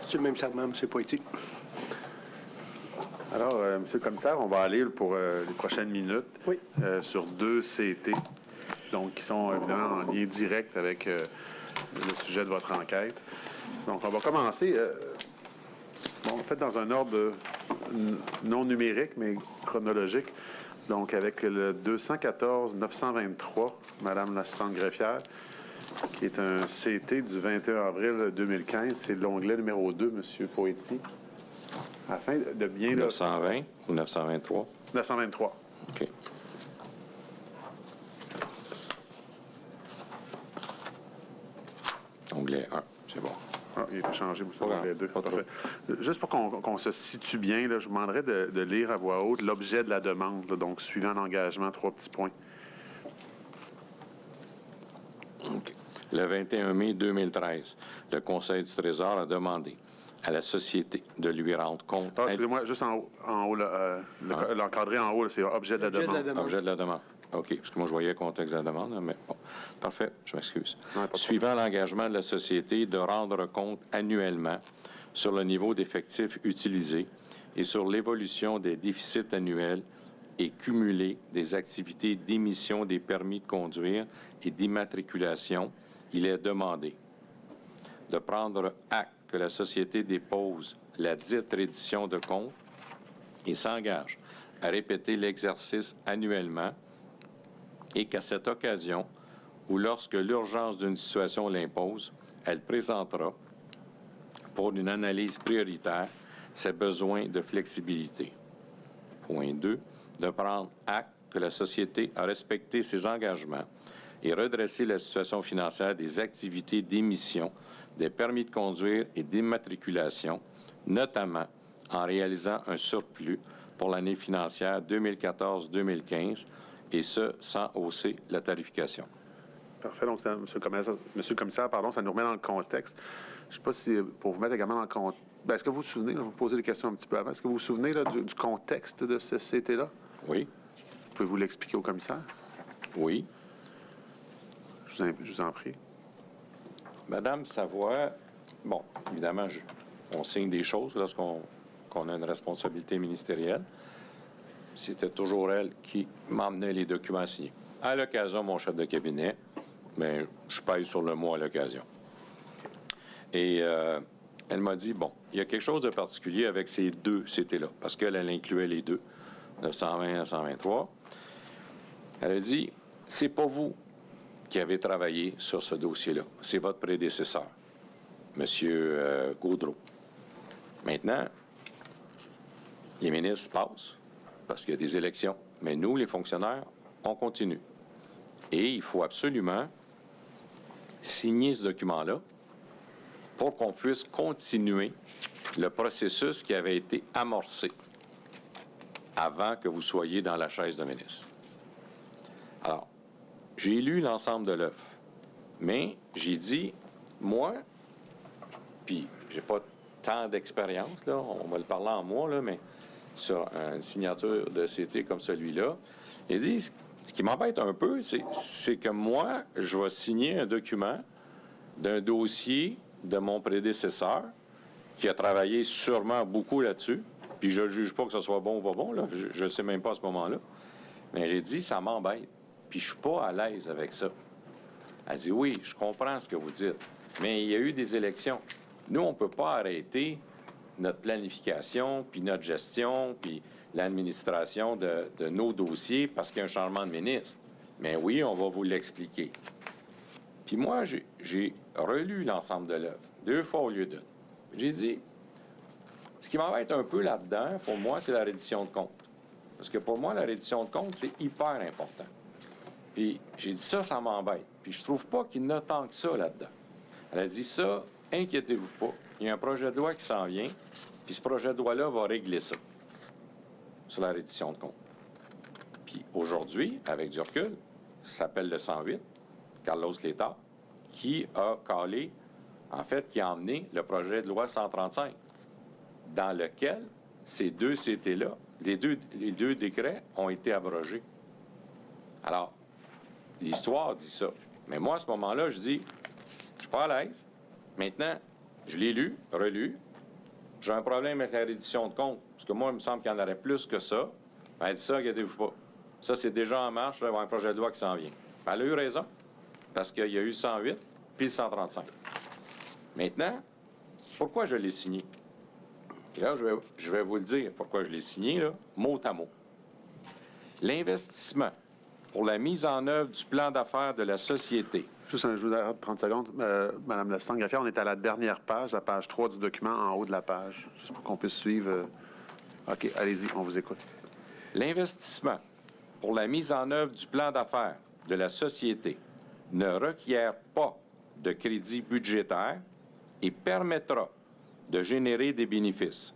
C'est le même serment, M. Poitier. Alors, Monsieur le commissaire, on va aller pour les prochaines minutes sur 2 CT, donc qui sont évidemment en lien direct avec le sujet de votre enquête. Donc, on va commencer, en fait, dans un ordre non numérique, mais chronologique. Donc, avec le 214-923, Madame l'assistante greffière, qui est un CT du 21 avril 2015. C'est l'onglet numéro 2, M. Poitier. Afin de bien... 920 ou 923? 923. OK. Onglet 1, c'est bon. Ah, il a changé, vous savez, les deux. Parfait. Juste pour qu'on se situe bien, là, je vous demanderais de lire à voix haute l'objet de la demande, là, donc suivant l'engagement, 3 petits points. OK. Le 21 mai 2013, le Conseil du Trésor a demandé à la société de lui rendre compte... Ah, excusez-moi, juste en haut, l'encadré en haut, c'est objet de la demande. Objet de la demande. OK, parce que moi, je voyais le contexte de la demande, mais bon. Parfait, je m'excuse. Non, Suivant l'engagement de la société de rendre compte annuellement sur le niveau d'effectifs utilisé et sur l'évolution des déficits annuels et cumulés des activités d'émission des permis de conduire et d'immatriculation, il est demandé de prendre acte que la société dépose la dite reddition de compte et s'engage à répéter l'exercice annuellement et qu'à cette occasion, ou lorsque l'urgence d'une situation l'impose, elle présentera, pour une analyse prioritaire, ses besoins de flexibilité. Point 2. De prendre acte que la société a respecté ses engagements et redresser la situation financière des activités d'émission, des permis de conduire et d'immatriculation, notamment en réalisant un surplus pour l'année financière 2014-2015, et ce, sans hausser la tarification. Parfait. Donc, Monsieur le commissaire, pardon, ça nous remet dans le contexte. Je ne sais pas si, pour vous mettre également dans le contexte, est-ce que vous vous souvenez, là, je vais vous poser des questions un petit peu avant, est-ce que vous vous souvenez là, du contexte de ce CT-là? Oui. Pouvez-vous l'expliquer au commissaire? Oui. Je vous en prie. Madame Savoie, bon, évidemment, on signe des choses lorsqu'on a une responsabilité ministérielle. C'était toujours elle qui m'emmenait les documents signés. À l'occasion, mon chef de cabinet, mais je paye sur le mot à l'occasion. Et elle m'a dit, bon, il y a quelque chose de particulier avec ces 2 CT-là, parce qu'elle incluait les 2, 920 et 923. Elle a dit, c'est pas vous qui avez travaillé sur ce dossier-là, c'est votre prédécesseur, M. Gaudreau. Maintenant, les ministres passent, parce qu'il y a des élections. Mais nous, les fonctionnaires, on continue. Et il faut absolument signer ce document-là pour qu'on puisse continuer le processus qui avait été amorcé avant que vous soyez dans la chaise de ministre. Alors, j'ai lu l'ensemble de l'œuvre, mais j'ai dit, moi, puis j'ai pas tant d'expérience, là, on va le parler en moi, là, mais sur une signature de CT comme celui-là. Il dit, ce qui m'embête un peu, c'est que moi, je vais signer un document d'un dossier de mon prédécesseur qui a travaillé sûrement beaucoup là-dessus, puis je ne juge pas que ce soit bon ou pas bon, là, je ne sais même pas à ce moment-là. Mais j'ai dit, ça m'embête, puis je suis pas à l'aise avec ça. Elle dit, oui, je comprends ce que vous dites, mais il y a eu des élections. Nous, on ne peut pas arrêter notre planification, puis notre gestion, puis l'administration de nos dossiers parce qu'il y a un changement de ministre. Mais oui, on va vous l'expliquer. Puis moi, j'ai relu l'ensemble de l'œuvre, 2 fois au lieu d'une. J'ai dit, ce qui m'embête un peu là-dedans, pour moi, c'est la reddition de compte. Parce que pour moi, la reddition de compte, c'est hyper important. Puis j'ai dit ça m'embête. Puis je trouve pas qu'il y en a tant que ça là-dedans. Elle a dit ça, inquiétez-vous pas. Il y a un projet de loi qui s'en vient, puis ce projet de loi-là va régler ça, sur la reddition de compte. Puis aujourd'hui, avec du recul, ça s'appelle le 108, Carlos Létard, qui a calé, en fait, qui a emmené le projet de loi 135, dans lequel ces 2 CT-là, les deux décrets ont été abrogés. Alors, l'histoire dit ça. Mais moi, à ce moment-là, je dis, je suis pas à l'aise. Maintenant, je l'ai lu, relu, j'ai un problème avec la reddition de compte, parce que moi, il me semble qu'il y en aurait plus que ça. Ben, elle dit ça, inquiétez-vous pas. Ça, c'est déjà en marche, là, il va y avoir un projet de loi qui s'en vient. Ben, elle a eu raison, parce qu'il y a eu 108 puis le 135. Maintenant, pourquoi je l'ai signé? Et là, je vais vous le dire pourquoi je l'ai signé, là, mot à mot. L'investissement pour la mise en œuvre du plan d'affaires de la société. Juste un jeu de 30 secondes. Madame l'assistante greffière, on est à la dernière page, la page 3 du document, en haut de la page, juste pour qu'on puisse suivre. OK, allez-y, on vous écoute. L'investissement pour la mise en œuvre du plan d'affaires de la société ne requiert pas de crédit budgétaire et permettra de générer des bénéfices.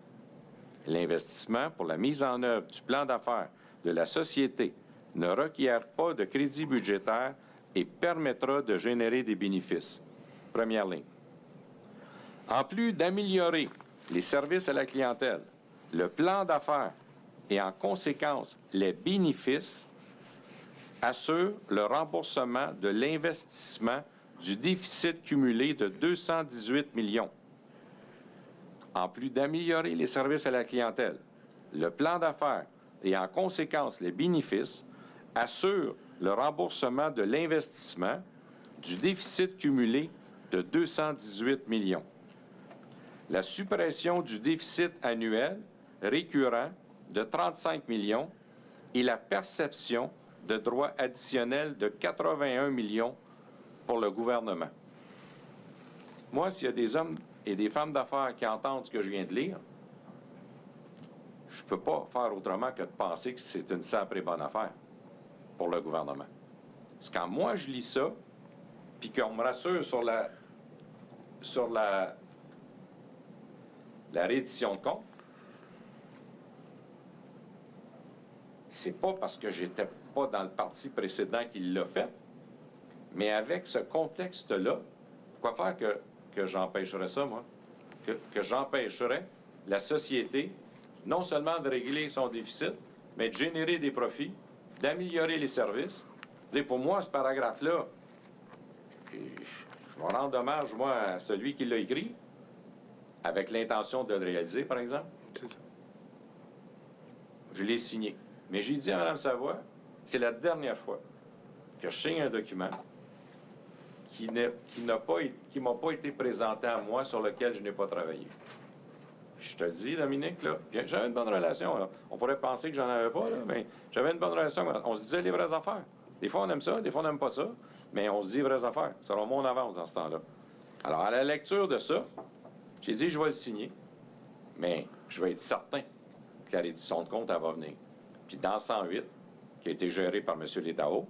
L'investissement pour la mise en œuvre du plan d'affaires de la société ne requiert pas de crédit budgétaire et permettra de générer des bénéfices. Première ligne. En plus d'améliorer les services à la clientèle, le plan d'affaires et en conséquence les bénéfices assure le remboursement de l'investissement du déficit cumulé de 218 millions. En plus d'améliorer les services à la clientèle, le plan d'affaires et en conséquence les bénéfices assure le remboursement de l'investissement du déficit cumulé de 218 millions. La suppression du déficit annuel récurrent de 35 millions et la perception de droits additionnels de 81 millions pour le gouvernement. Moi, s'il y a des hommes et des femmes d'affaires qui entendent ce que je viens de lire, je ne peux pas faire autrement que de penser que c'est une sacrée bonne affaire pour le gouvernement. C'est quand moi je lis ça, puis qu'on me rassure sur la reddition de compte, c'est pas parce que j'étais pas dans le parti précédent qui l'a fait, mais avec ce contexte-là, pourquoi faire que j'empêcherais ça, moi? Que j'empêcherais la société non seulement de régler son déficit, mais de générer des profits, d'améliorer les services. Et pour moi, ce paragraphe-là, je vais rendre hommage, moi, à celui qui l'a écrit, avec l'intention de le réaliser, par exemple. Je l'ai signé. Mais j'ai dit à Mme Savoie, c'est la dernière fois que je signe un document qui m'a pas été présenté à moi, sur lequel je n'ai pas travaillé. Je te le dis, Dominique, là, j'avais une bonne relation. Là. On pourrait penser que j'en avais pas, là, mais j'avais une bonne relation. On se disait les vraies affaires. Des fois, on aime ça, des fois, on n'aime pas ça, mais on se dit les vraies affaires. Selon moi, on avance dans ce temps-là. Alors, à la lecture de ça, j'ai dit, je vais le signer, mais je vais être certain que la reddition de compte, elle va venir. Puis dans le 108, qui a été géré par M. Létao,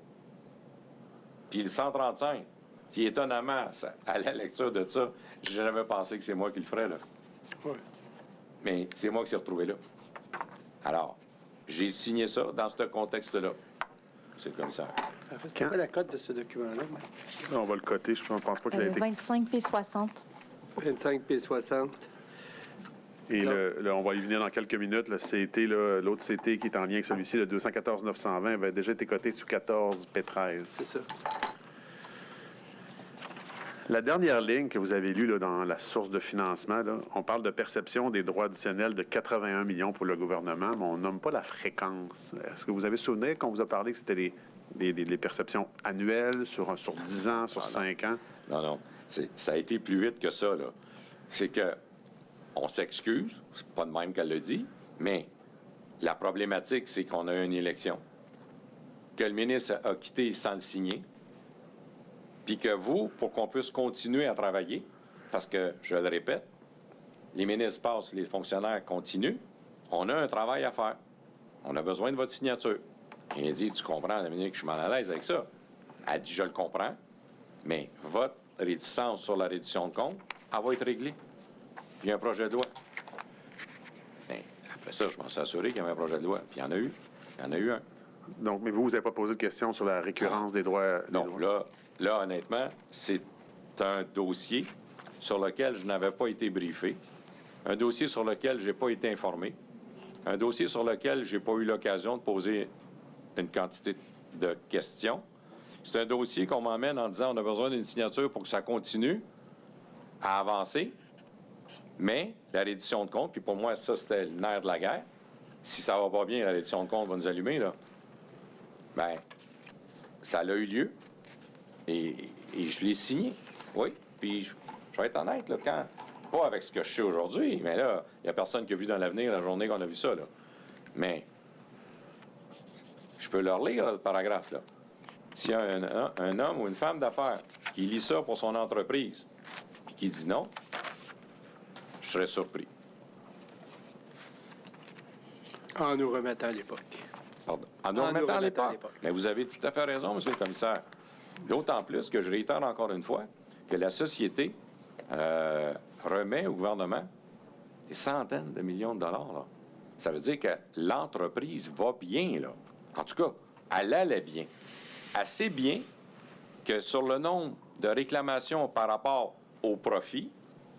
puis le 135, qui étonnamment, à la lecture de ça, j'ai jamais pensé que c'est moi qui le ferais, là. Oui. Mais c'est moi qui s'est retrouvé là. Alors, j'ai signé ça dans ce contexte-là. C'est le commissaire. C'est quoi la cote de ce document-là? On va le coter, je ne pense pas qu'il a été... 25 p 60. 25 p 60. Et on va y venir dans quelques minutes. Le CT, l'autre CT qui est en lien avec celui-ci, le 214 920, avait déjà été coté sous 14 p 13. C'est ça. La dernière ligne que vous avez lue là, dans la source de financement, là, on parle de perception des droits additionnels de 81 millions pour le gouvernement, mais on nomme pas la fréquence. Est-ce que vous avez souvenir qu'on vous a parlé que c'était les perceptions annuelles sur 10 ans, sur 5 ans? Non. Ça a été plus vite que ça, là. C'est que on s'excuse, c'est pas de même qu'elle le dit, mais la problématique, c'est qu'on a eu une élection, que le ministre a quitté sans le signer, puis que vous, pour qu'on puisse continuer à travailler, parce que, je le répète, les ministres passent, les fonctionnaires continuent, on a un travail à faire. On a besoin de votre signature. Et il dit, tu comprends, Dominique, je suis mal à l'aise avec ça. Elle dit, je le comprends, mais votre réticence sur la reddition de compte, elle va être réglée. Puis il y a un projet de loi. Bien, après ça, je m'en suis assuré qu'il y avait un projet de loi. Puis il y en a eu. Il y en a eu un. Donc, mais vous n'avez pas posé de question sur la récurrence des droits? Non, là, honnêtement, c'est un dossier sur lequel je n'avais pas été briefé, un dossier sur lequel je n'ai pas été informé, un dossier sur lequel je n'ai pas eu l'occasion de poser une quantité de questions. C'est un dossier qu'on m'emmène en disant on a besoin d'une signature pour que ça continue à avancer, Mais la reddition de compte, puis pour moi, ça, c'était le nerf de la guerre. Si ça va pas bien, la reddition de compte va nous allumer, là. Bien, ça a eu lieu. Et je l'ai signé. Oui. Puis je vais être honnête, là, pas avec ce que je sais aujourd'hui, mais là, il n'y a personne qui a vu dans l'avenir la journée qu'on a vu ça, là. Mais je peux leur lire, là, le paragraphe, là. S'il y a un homme ou une femme d'affaires qui lit ça pour son entreprise, puis qui dit non, je serais surpris. En nous remettant à l'époque. Pardon. En nous remettant à l'époque. Mais vous avez tout à fait raison, M. le commissaire. D'autant plus que je réitère encore une fois que la société remet au gouvernement des centaines de millions de dollars. Là. Ça veut dire que l'entreprise va bien, là. En tout cas, elle allait bien. Assez bien que sur le nombre de réclamations par rapport au profit,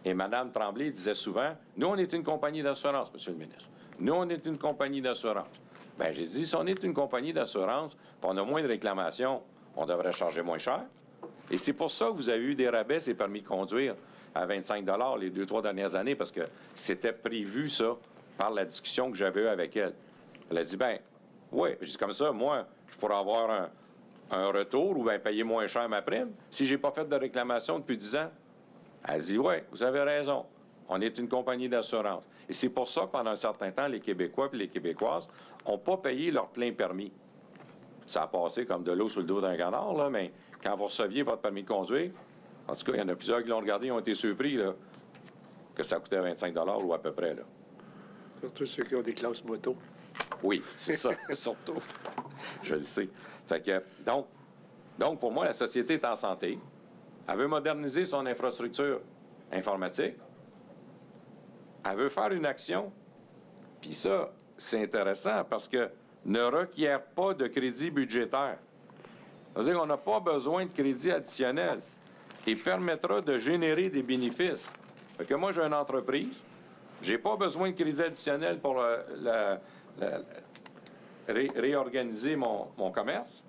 et Mme Tremblay disait souvent, nous, on est une compagnie d'assurance, M. le ministre. Nous, on est une compagnie d'assurance. Bien, j'ai dit, si on est une compagnie d'assurance, puis on a moins de réclamations, on devrait charger moins cher. Et c'est pour ça que vous avez eu des rabais, ces permis de conduire, à 25 $ les 2-3 dernières années, parce que c'était prévu, ça, par la discussion que j'avais eue avec elle. Elle a dit, bien, oui, j'ai dit comme ça, moi, je pourrais avoir un retour ou bien payer moins cher ma prime si j'ai pas fait de réclamation depuis 10 ans. Elle dit, oui, vous avez raison. On est une compagnie d'assurance. Et c'est pour ça que pendant un certain temps, les Québécois et les Québécoises n'ont pas payé leur plein permis. Ça a passé comme de l'eau sur le dos d'un canard, là, mais quand vous receviez votre permis de conduire, en tout cas, il y en a plusieurs qui l'ont regardé et ont été surpris là, que ça coûtait 25 $ ou à peu près. Là. Surtout ceux qui ont des classes moto. Oui, c'est ça, surtout. Je le sais. Fait que, donc, pour moi, la société est en santé. Elle veut moderniser son infrastructure informatique. Elle veut faire une action. Puis ça, c'est intéressant parce que ne requiert pas de crédit budgétaire. C'est-à-dire qu'on n'a pas besoin de crédit additionnel et permettra de générer des bénéfices. Fait que moi, j'ai une entreprise, j'ai pas besoin de crédit additionnel pour réorganiser mon commerce,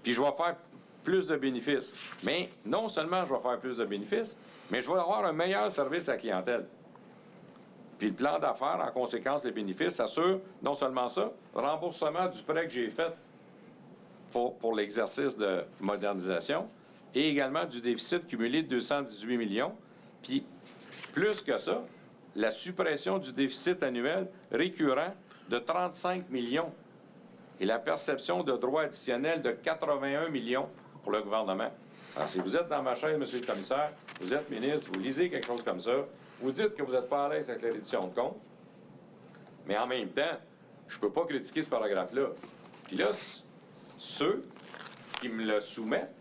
puis je vais faire plus de bénéfices. Mais non seulement je vais faire plus de bénéfices, mais je vais avoir un meilleur service à la clientèle. Puis le plan d'affaires, en conséquence, les bénéfices, assure non seulement ça, remboursement du prêt que j'ai fait pour l'exercice de modernisation et également du déficit cumulé de 218 millions. Puis, plus que ça, la suppression du déficit annuel récurrent de 35 millions et la perception de droits additionnels de 81 millions pour le gouvernement. Alors, si vous êtes dans ma chaise, M. le commissaire, vous êtes ministre, vous lisez quelque chose comme ça, vous dites que vous n'êtes pas à l'aise avec la reddition de compte, mais en même temps, je ne peux pas critiquer ce paragraphe-là. Puis là, ceux qui me le soumettent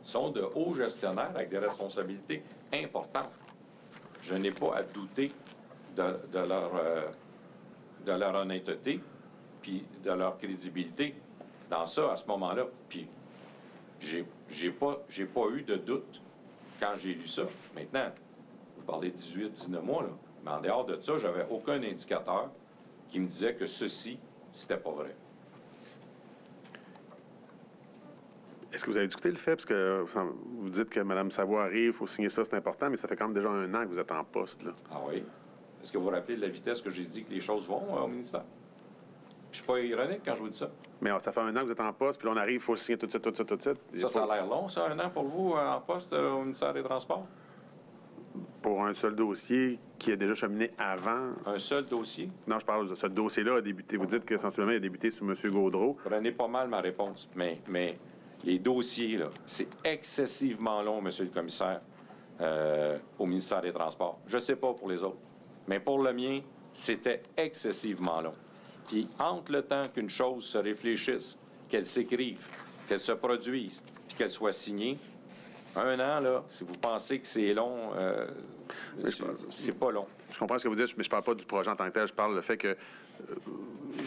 sont de hauts gestionnaires avec des responsabilités importantes. Je n'ai pas à douter de leur honnêteté puis de leur crédibilité dans ça, à ce moment-là. Puis, j'ai pas eu de doute quand j'ai lu ça. Maintenant, vous parlez de 18, 19 mois, là, mais en dehors de ça, j'avais aucun indicateur qui me disait que ceci, c'était pas vrai. Est-ce que vous avez discuté le fait, parce que vous dites que Mme Savoie arrive, il faut signer ça, c'est important, mais ça fait quand même déjà 1 an que vous êtes en poste, là. Ah oui? Est-ce que vous vous rappelez de la vitesse que j'ai dit que les choses vont au ministère? Je suis pas ironique quand je vous dis ça. Mais ça fait 1 an que vous êtes en poste, puis là, on arrive, il faut signer tout de suite, tout de suite, tout de suite. Ça a l'air long, ça, 1 an pour vous en poste au ministère des Transports? Pour un seul dossier qui a déjà cheminé avant. Un seul dossier? Non, je parle de ce dossier-là a débuté. Vous dites que sensiblement, il a débuté sous M. Gaudreau. Prenez pas mal ma réponse, mais les dossiers, là, c'est excessivement long, M. le commissaire, au ministère des Transports. Je ne sais pas pour les autres, mais pour le mien, c'était excessivement long. Puis, entre le temps qu'une chose se réfléchisse, qu'elle s'écrive, qu'elle se produise, puis qu'elle soit signée, 1 an, là, si vous pensez que c'est long, c'est pas long. Je comprends ce que vous dites, mais je parle pas du projet en tant que tel. Je parle le fait que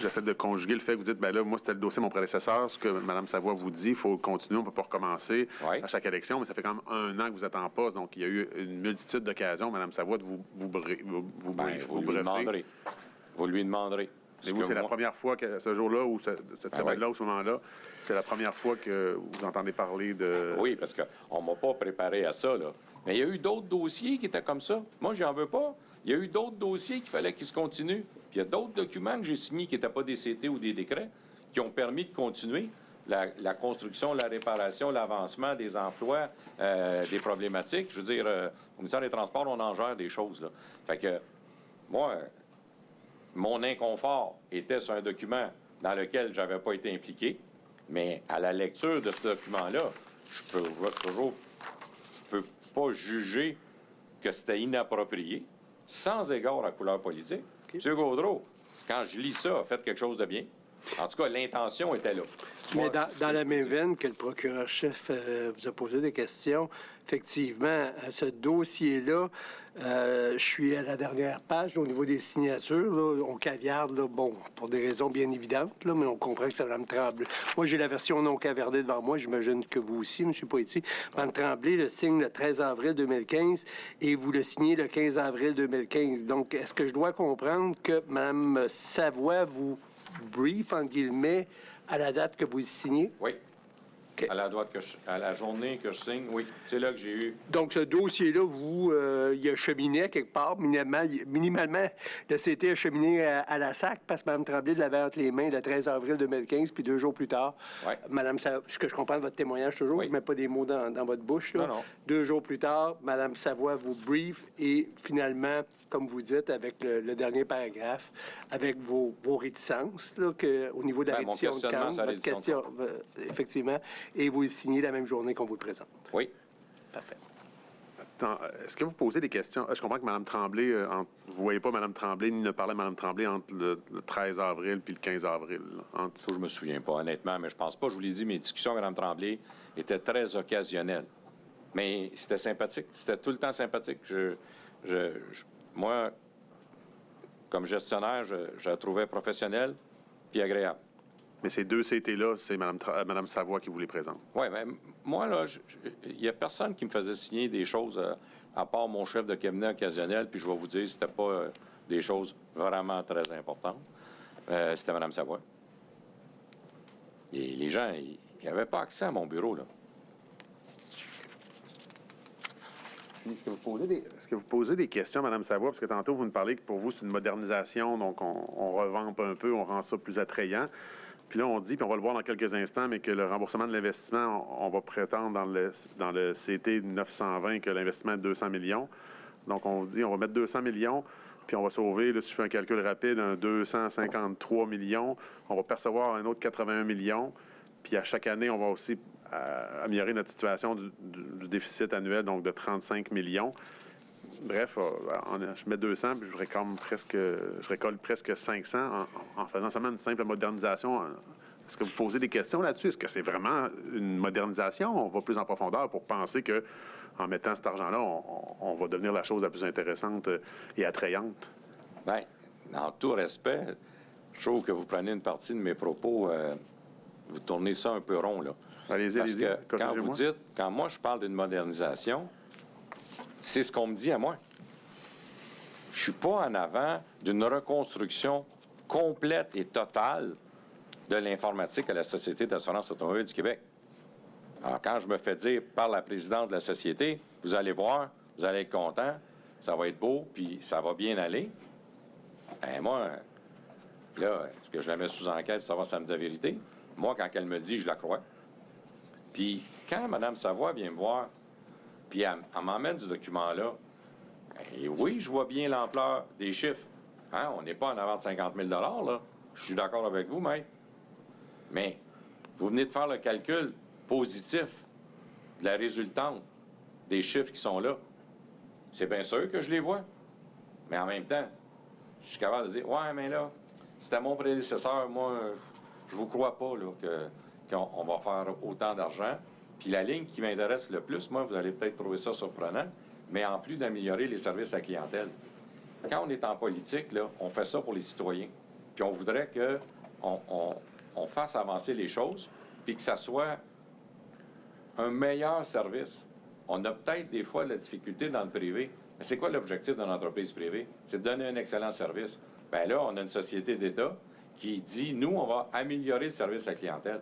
j'essaie de conjuguer le fait que vous dites, ben là, moi, c'était le dossier de mon prédécesseur, ce que Mme Savoie vous dit, il faut continuer, on ne peut pas recommencer à chaque élection, mais ça fait quand même 1 an que vous êtes en poste, donc il y a eu une multitude d'occasions, Mme Savoie, de vous briefer. Vous lui demanderez. Mais vous, c'est la première fois que ce jour-là ou cette semaine-là, ou ce moment-là, c'est la première fois que vous entendez parler de... Oui, parce qu'on ne m'a pas préparé à ça, là. Mais il y a eu d'autres dossiers qui étaient comme ça. Moi, j'en veux pas. Il y a eu d'autres dossiers qu'il fallait qu'ils se continuent. Puis il y a d'autres documents que j'ai signés qui n'étaient pas des CT ou des décrets qui ont permis de continuer la construction, la réparation, l'avancement des emplois, des problématiques. Je veux dire, au ministère des Transports, on en gère des choses, là. Fait que, moi, mon inconfort était sur un document dans lequel je n'avais pas été impliqué, mais à la lecture de ce document-là, je peux pas juger que c'était inapproprié, sans égard à la couleur politique. Okay. M. Gaudreau, quand je lis ça, faites quelque chose de bien. En tout cas, l'intention était là. Mais dans la même veine que le procureur-chef vous a posé des questions, effectivement, à ce dossier-là, je suis à la dernière page au niveau des signatures. Là, on caviarde, là, bon, pour des raisons bien évidentes, là, mais on comprend que c'est Mme Tremblay. Moi, j'ai la version non cavardée devant moi. J'imagine que vous aussi, M. Poitier. Mme Tremblay le signe le 13 avril 2015 et vous le signez le 15 avril 2015. Donc, est-ce que je dois comprendre que Mme Savoie vous brief, en guillemets, à la date que vous signez? Oui. Okay. À la journée que je signe, oui. C'est là que j'ai eu... Donc, ce dossier-là, vous, il a cheminé quelque part, minimalement, le CT a cheminé à la SAC, parce que Mme Tremblay l'avait entre les mains le 13 avril 2015, puis 2 jours plus tard, ouais. Mme Savoie, ce que je comprends de votre témoignage toujours, oui. je ne mets pas des mots dans votre bouche, là. Non. 2 jours plus tard, Mme Savoie vous brief, et finalement, comme vous dites, avec le dernier paragraphe, avec vos réticences, là, au niveau de la rédition de camp, votre question, effectivement, et vous le signez la même journée qu'on vous le présente. Oui. Parfait. Est-ce que vous posez des questions? Je comprends que Mme Tremblay, vous ne voyez pas Mme Tremblay, ni ne parlez à Mme Tremblay entre le 13 avril puis le 15 avril. Je ne me souviens pas, honnêtement, mais je pense pas. Je vous l'ai dit, mes discussions avec Mme Tremblay étaient très occasionnelles. Mais c'était sympathique. C'était tout le temps sympathique. Moi, comme gestionnaire, je la trouvais professionnelle puis agréable. Mais ces 2 CT-là, c'est Mme Savoie qui vous les présente. Oui, mais moi, là, il n'y a personne qui me faisait signer des choses, à part mon chef de cabinet occasionnel, puis je vais vous dire, c'était pas des choses vraiment très importantes. C'était Mme Savoie. Et les gens, ils n'avaient pas accès à mon bureau, là. Est-ce que vous posez des questions, Mme Savoie? Parce que tantôt, vous nous parlez que pour vous, c'est une modernisation, donc on revampe un peu, on rend ça plus attrayant. Puis là, on dit, puis on va le voir dans quelques instants, mais que le remboursement de l'investissement, on va prétendre dans le CT 920 que l'investissement est de 200 millions. Donc, on dit, on va mettre 200 millions, puis on va sauver, là, si je fais un calcul rapide, un 253 millions. On va percevoir un autre 81 millions. Puis à chaque année, on va aussi améliorer notre situation du déficit annuel, donc de 35 millions. Bref, je mets 200, puis je récolte presque 500 en faisant seulement une simple modernisation. Est-ce que vous posez des questions là-dessus? Est-ce que c'est vraiment une modernisation? On va plus en profondeur pour penser que en mettant cet argent-là, on va devenir la chose la plus intéressante et attrayante? Bien, en tout respect, je trouve que vous prenez une partie de mes propos, vous tournez ça un peu rond, là. Allez-y, Parce que quand vous dites, quand moi je parle d'une modernisation, c'est ce qu'on me dit à moi. Je suis pas en avant d'une reconstruction complète et totale de l'informatique à la Société d'assurance automobile du Québec. Alors, quand je me fais dire par la présidente de la Société, vous allez voir, vous allez être content, ça va être beau, puis ça va bien aller, ben moi, là, est-ce que je la mets sous enquête pour savoir si ça me dit la vérité? Moi, quand elle me dit, je la crois. Puis, quand Mme Savoie vient me voir, puis elle m'emmène ce document-là, et oui, je vois bien l'ampleur des chiffres. Hein? On n'est pas en avant de 50 000 là. Je suis d'accord avec vous, maître. Mais vous venez de faire le calcul positif de la résultante des chiffres qui sont là. C'est bien sûr que je les vois. Mais en même temps, je suis capable de dire, ouais, mais là, c'était mon prédécesseur, moi, je vous crois pas là, qu'on va faire autant d'argent. Puis la ligne qui m'intéresse le plus, moi, vous allez peut-être trouver ça surprenant, mais en plus d'améliorer les services à la clientèle. Quand on est en politique, là, on fait ça pour les citoyens. Puis on voudrait qu'on fasse avancer les choses, puis que ça soit un meilleur service. On a peut-être des fois de la difficulté dans le privé. Mais c'est quoi l'objectif d'une entreprise privée? C'est de donner un excellent service. Bien là, on a une société d'État qui dit, nous, on va améliorer le service à la clientèle.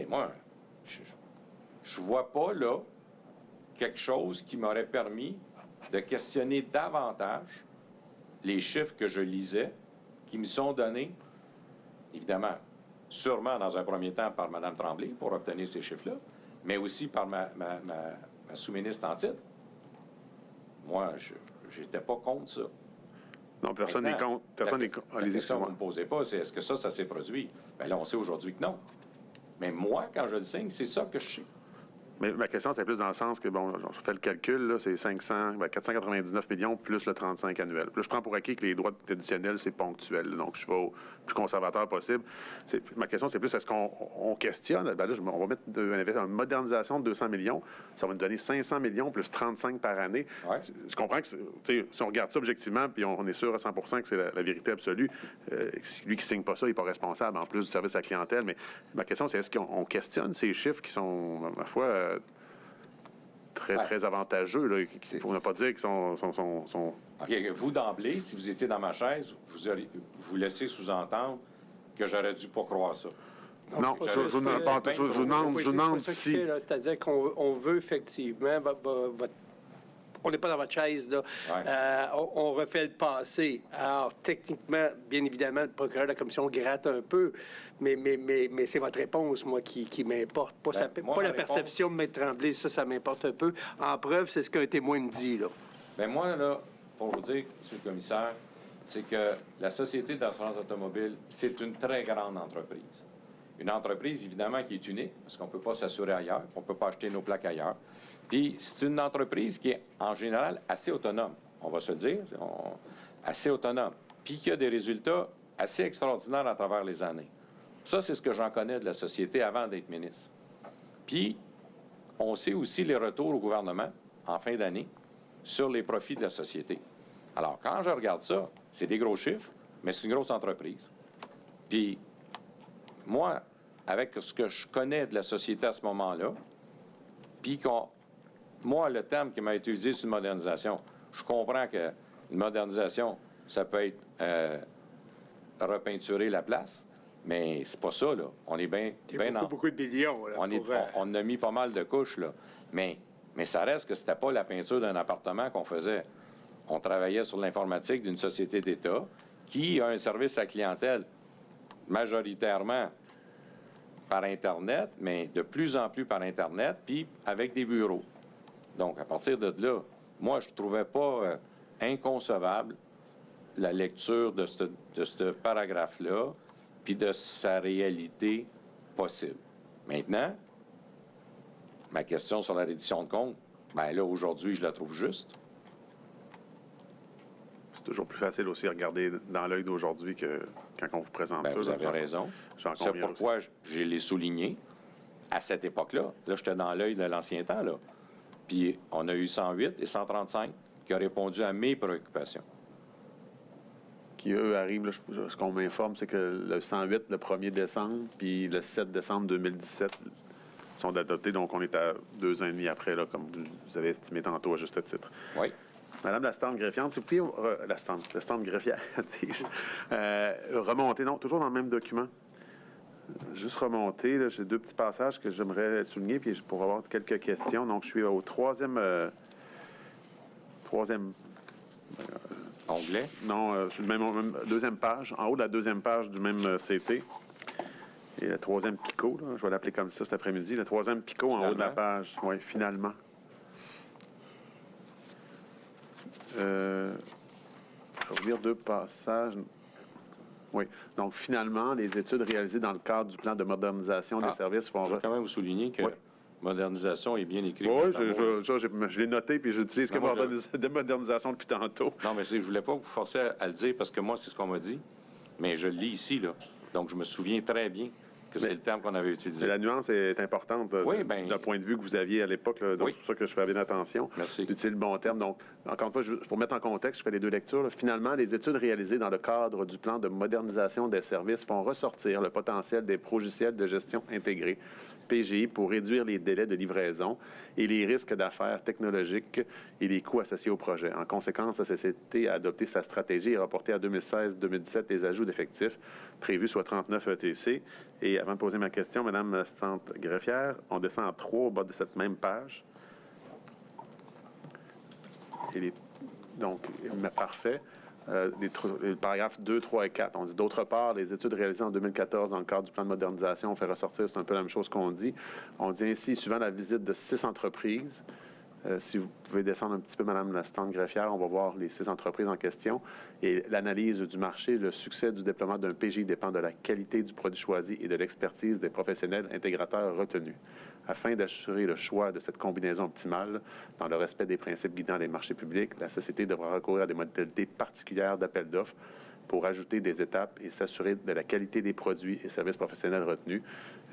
Moi, je ne vois pas là quelque chose qui m'aurait permis de questionner davantage les chiffres que je lisais, qui me sont donnés, évidemment, sûrement dans un premier temps par Mme Tremblay pour obtenir ces chiffres-là, mais aussi par ma sous-ministre en titre. Moi, je n'étais pas contre ça. Non, personne n'est contre. Personne n'est contre. La question que vous ne me posez pas, c'est est-ce que ça s'est produit? Bien là, on sait aujourd'hui que non. Mais moi, quand je le signe, c'est ça que je sais. Mais ma question, c'est plus dans le sens que, bon, je fais le calcul, là, c'est 499 millions plus le 35 annuel. Puis là, je prends pour acquis que les droits additionnels, c'est ponctuel. Donc, je vais au plus conservateur possible. Ma question, c'est plus, est-ce qu'on questionne? Ben là, on va mettre une modernisation de 200 millions. Ça va nous donner 500 millions plus 35 par année. Ouais. Je comprends que, si on regarde ça objectivement, puis on est sûr à 100 que c'est la vérité absolue, lui qui ne signe pas ça, il n'est pas responsable, en plus du service à la clientèle. Mais ma question, c'est est-ce qu'on questionne ces chiffres qui sont, à ma foi, très avantageux, là, pour ne pas dire qu'ils sont... OK, vous, d'emblée, si vous étiez dans ma chaise, vous laissez sous-entendre que j'aurais dû pas croire ça. Non, je vous demande si... C'est-à-dire qu'on veut effectivement... On n'est pas dans votre chaise, là. Ouais. On refait le passé. Alors, techniquement, bien évidemment, le procureur de la commission gratte un peu, mais c'est votre réponse, moi, qui m'importe. Pas la perception de M. Tremblay, ça m'importe un peu. En preuve, c'est ce qu'un témoin me dit, là. Bien, moi, là, pour vous dire, M. le commissaire, c'est que la Société d'assurance automobile, c'est une très grande entreprise. Une entreprise, évidemment, qui est unique, parce qu'on ne peut pas s'assurer ailleurs, on ne peut pas acheter nos plaques ailleurs. Puis, c'est une entreprise qui est, en général, assez autonome. On va se le dire, assez autonome. Puis, qui a des résultats assez extraordinaires à travers les années. Ça, c'est ce que j'en connais de la société avant d'être ministre. Puis, on sait aussi les retours au gouvernement, en fin d'année, sur les profits de la société. Alors, quand je regarde ça, c'est des gros chiffres, mais c'est une grosse entreprise. Puis, moi, avec ce que je connais de la société à ce moment-là, puis moi, le terme qui m'a été utilisé, c'est une modernisation. Je comprends qu'une modernisation, ça peut être repeinturer la place, mais c'est pas ça, là. On est bien... beaucoup de millions, là. On a mis pas mal de couches, là. Mais ça reste que c'était pas la peinture d'un appartement qu'on faisait. On travaillait sur l'informatique d'une société d'État qui a un service à clientèle majoritairement par Internet, mais de plus en plus par Internet, puis avec des bureaux. Donc, à partir de là, moi, je ne trouvais pas inconcevable la lecture de ce paragraphe-là, puis de sa réalité possible. Maintenant, ma question sur la reddition de compte, bien là, aujourd'hui, je la trouve juste. C'est toujours plus facile aussi à regarder dans l'œil d'aujourd'hui que quand on vous présente ça. Vous avez raison. C'est pourquoi je l'ai souligné à cette époque-là. Là, j'étais dans l'œil de l'ancien temps, là. Puis on a eu 108 et 135 qui ont répondu à mes préoccupations. Qui, eux, arrivent, là, ce qu'on m'informe, c'est que le 108, le 1er décembre, puis le 7 décembre 2017 sont adoptés. Donc, on est à 2 ans et demi après, là, comme vous avez estimé tantôt à juste titre. Oui. Madame la stante greffiante, si vous pouvez... la stante greffière, remonter, non, toujours dans le même document. Juste remonter, là, j'ai 2 petits passages que j'aimerais souligner, puis pour avoir quelques questions. Donc, je suis au troisième onglet? Non, je suis même deuxième page, en haut de la deuxième page du même CT. Et le troisième picot, là, je vais l'appeler comme ça cet après-midi. Le troisième picot en haut de la page. Oui, finalement. Je vais vous lire 2 passages. Oui. Donc, finalement, les études réalisées dans le cadre du plan de modernisation des services vont... Je vais quand même vous souligner que modernisation est bien écrit. Oui, je l'ai noté, puis j'utilise comme de modernisation depuis tantôt. Non, mais je ne voulais pas vous forcer à le dire, parce que moi, c'est ce qu'on m'a dit. Mais je le lis ici, là. Donc, je me souviens très bien que c'est le terme qu'on avait utilisé. La nuance est importante d'un point de vue que vous aviez à l'époque. Donc, c'est pour ça que je fais bien attention d'utiliser le bon terme. Donc, encore une fois, pour mettre en contexte, je fais les 2 lectures. Là. Finalement, les études réalisées dans le cadre du plan de modernisation des services font ressortir le potentiel des logiciels de gestion intégrés PGI pour réduire les délais de livraison et les risques d'affaires technologiques et les coûts associés au projet. En conséquence, la société a adopté sa stratégie et reporté à 2016-2017 les ajouts d'effectifs prévus, soit 39 ETC. Et avant de poser ma question, Mme l'assistante greffière, on descend en 3 au bas de cette même page. Donc, parfait. Les paragraphes 2, 3 et 4. On dit d'autre part, les études réalisées en 2014 dans le cadre du plan de modernisation, on fait ressortir, c'est un peu la même chose qu'on dit. On dit ainsi, suivant la visite de 6 entreprises, si vous pouvez descendre un petit peu, Mme l'assistante greffière, on va voir les 6 entreprises en question. Et l'analyse du marché, le succès du déploiement d'un PGI dépend de la qualité du produit choisi et de l'expertise des professionnels intégrateurs retenus. Afin d'assurer le choix de cette combinaison optimale, dans le respect des principes guidant les marchés publics, la société devra recourir à des modalités particulières d'appel d'offres pour ajouter des étapes et s'assurer de la qualité des produits et services professionnels retenus.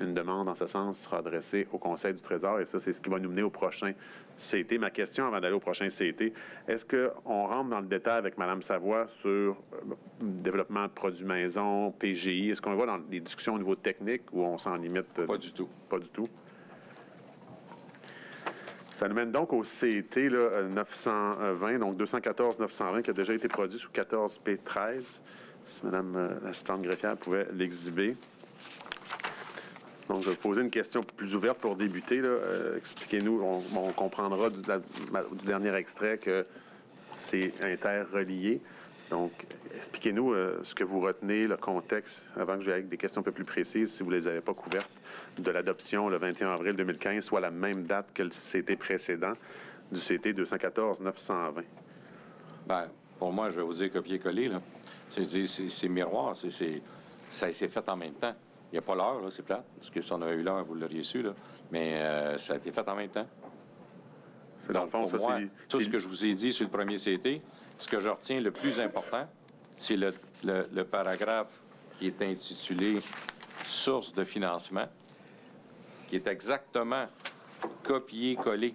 Une demande en ce sens sera adressée au Conseil du Trésor et ça, c'est ce qui va nous mener au prochain CT. Ma question avant d'aller au prochain CT, est-ce qu'on rentre dans le détail avec Mme Savoie sur le développement de produits maison, PGI? Est-ce qu'on va dans des discussions au niveau technique ou on s'en limite? Pas du tout. Pas du tout. Ça nous mène donc au CET là, 920, donc 214-920, qui a déjà été produit sous 14P13. Si Mme l'assistante greffière pouvait l'exhiber. Donc, je vais vous poser une question plus ouverte pour débuter. Expliquez-nous, on comprendra du dernier extrait que c'est interrelié. Donc, expliquez-nous ce que vous retenez, le contexte, avant que j'aille avec des questions un peu plus précises, si vous ne les avez pas couvertes, de l'adoption le 21 avril 2015, soit la même date que le CT précédent du CT 214-920. Bien, pour moi, je vais vous dire copier-coller, là. C'est miroir, ça s'est fait en même temps. Il n'y a pas l'heure, là, c'est plate, parce que si on avait eu l'heure, vous l'auriez su, là. Mais ça a été fait en même temps. Dans le fond, pour moi, tout ce que je vous ai dit sur le premier CT, ce que je retiens le plus important, c'est le paragraphe qui est intitulé « Source de financement », qui est exactement copié-collé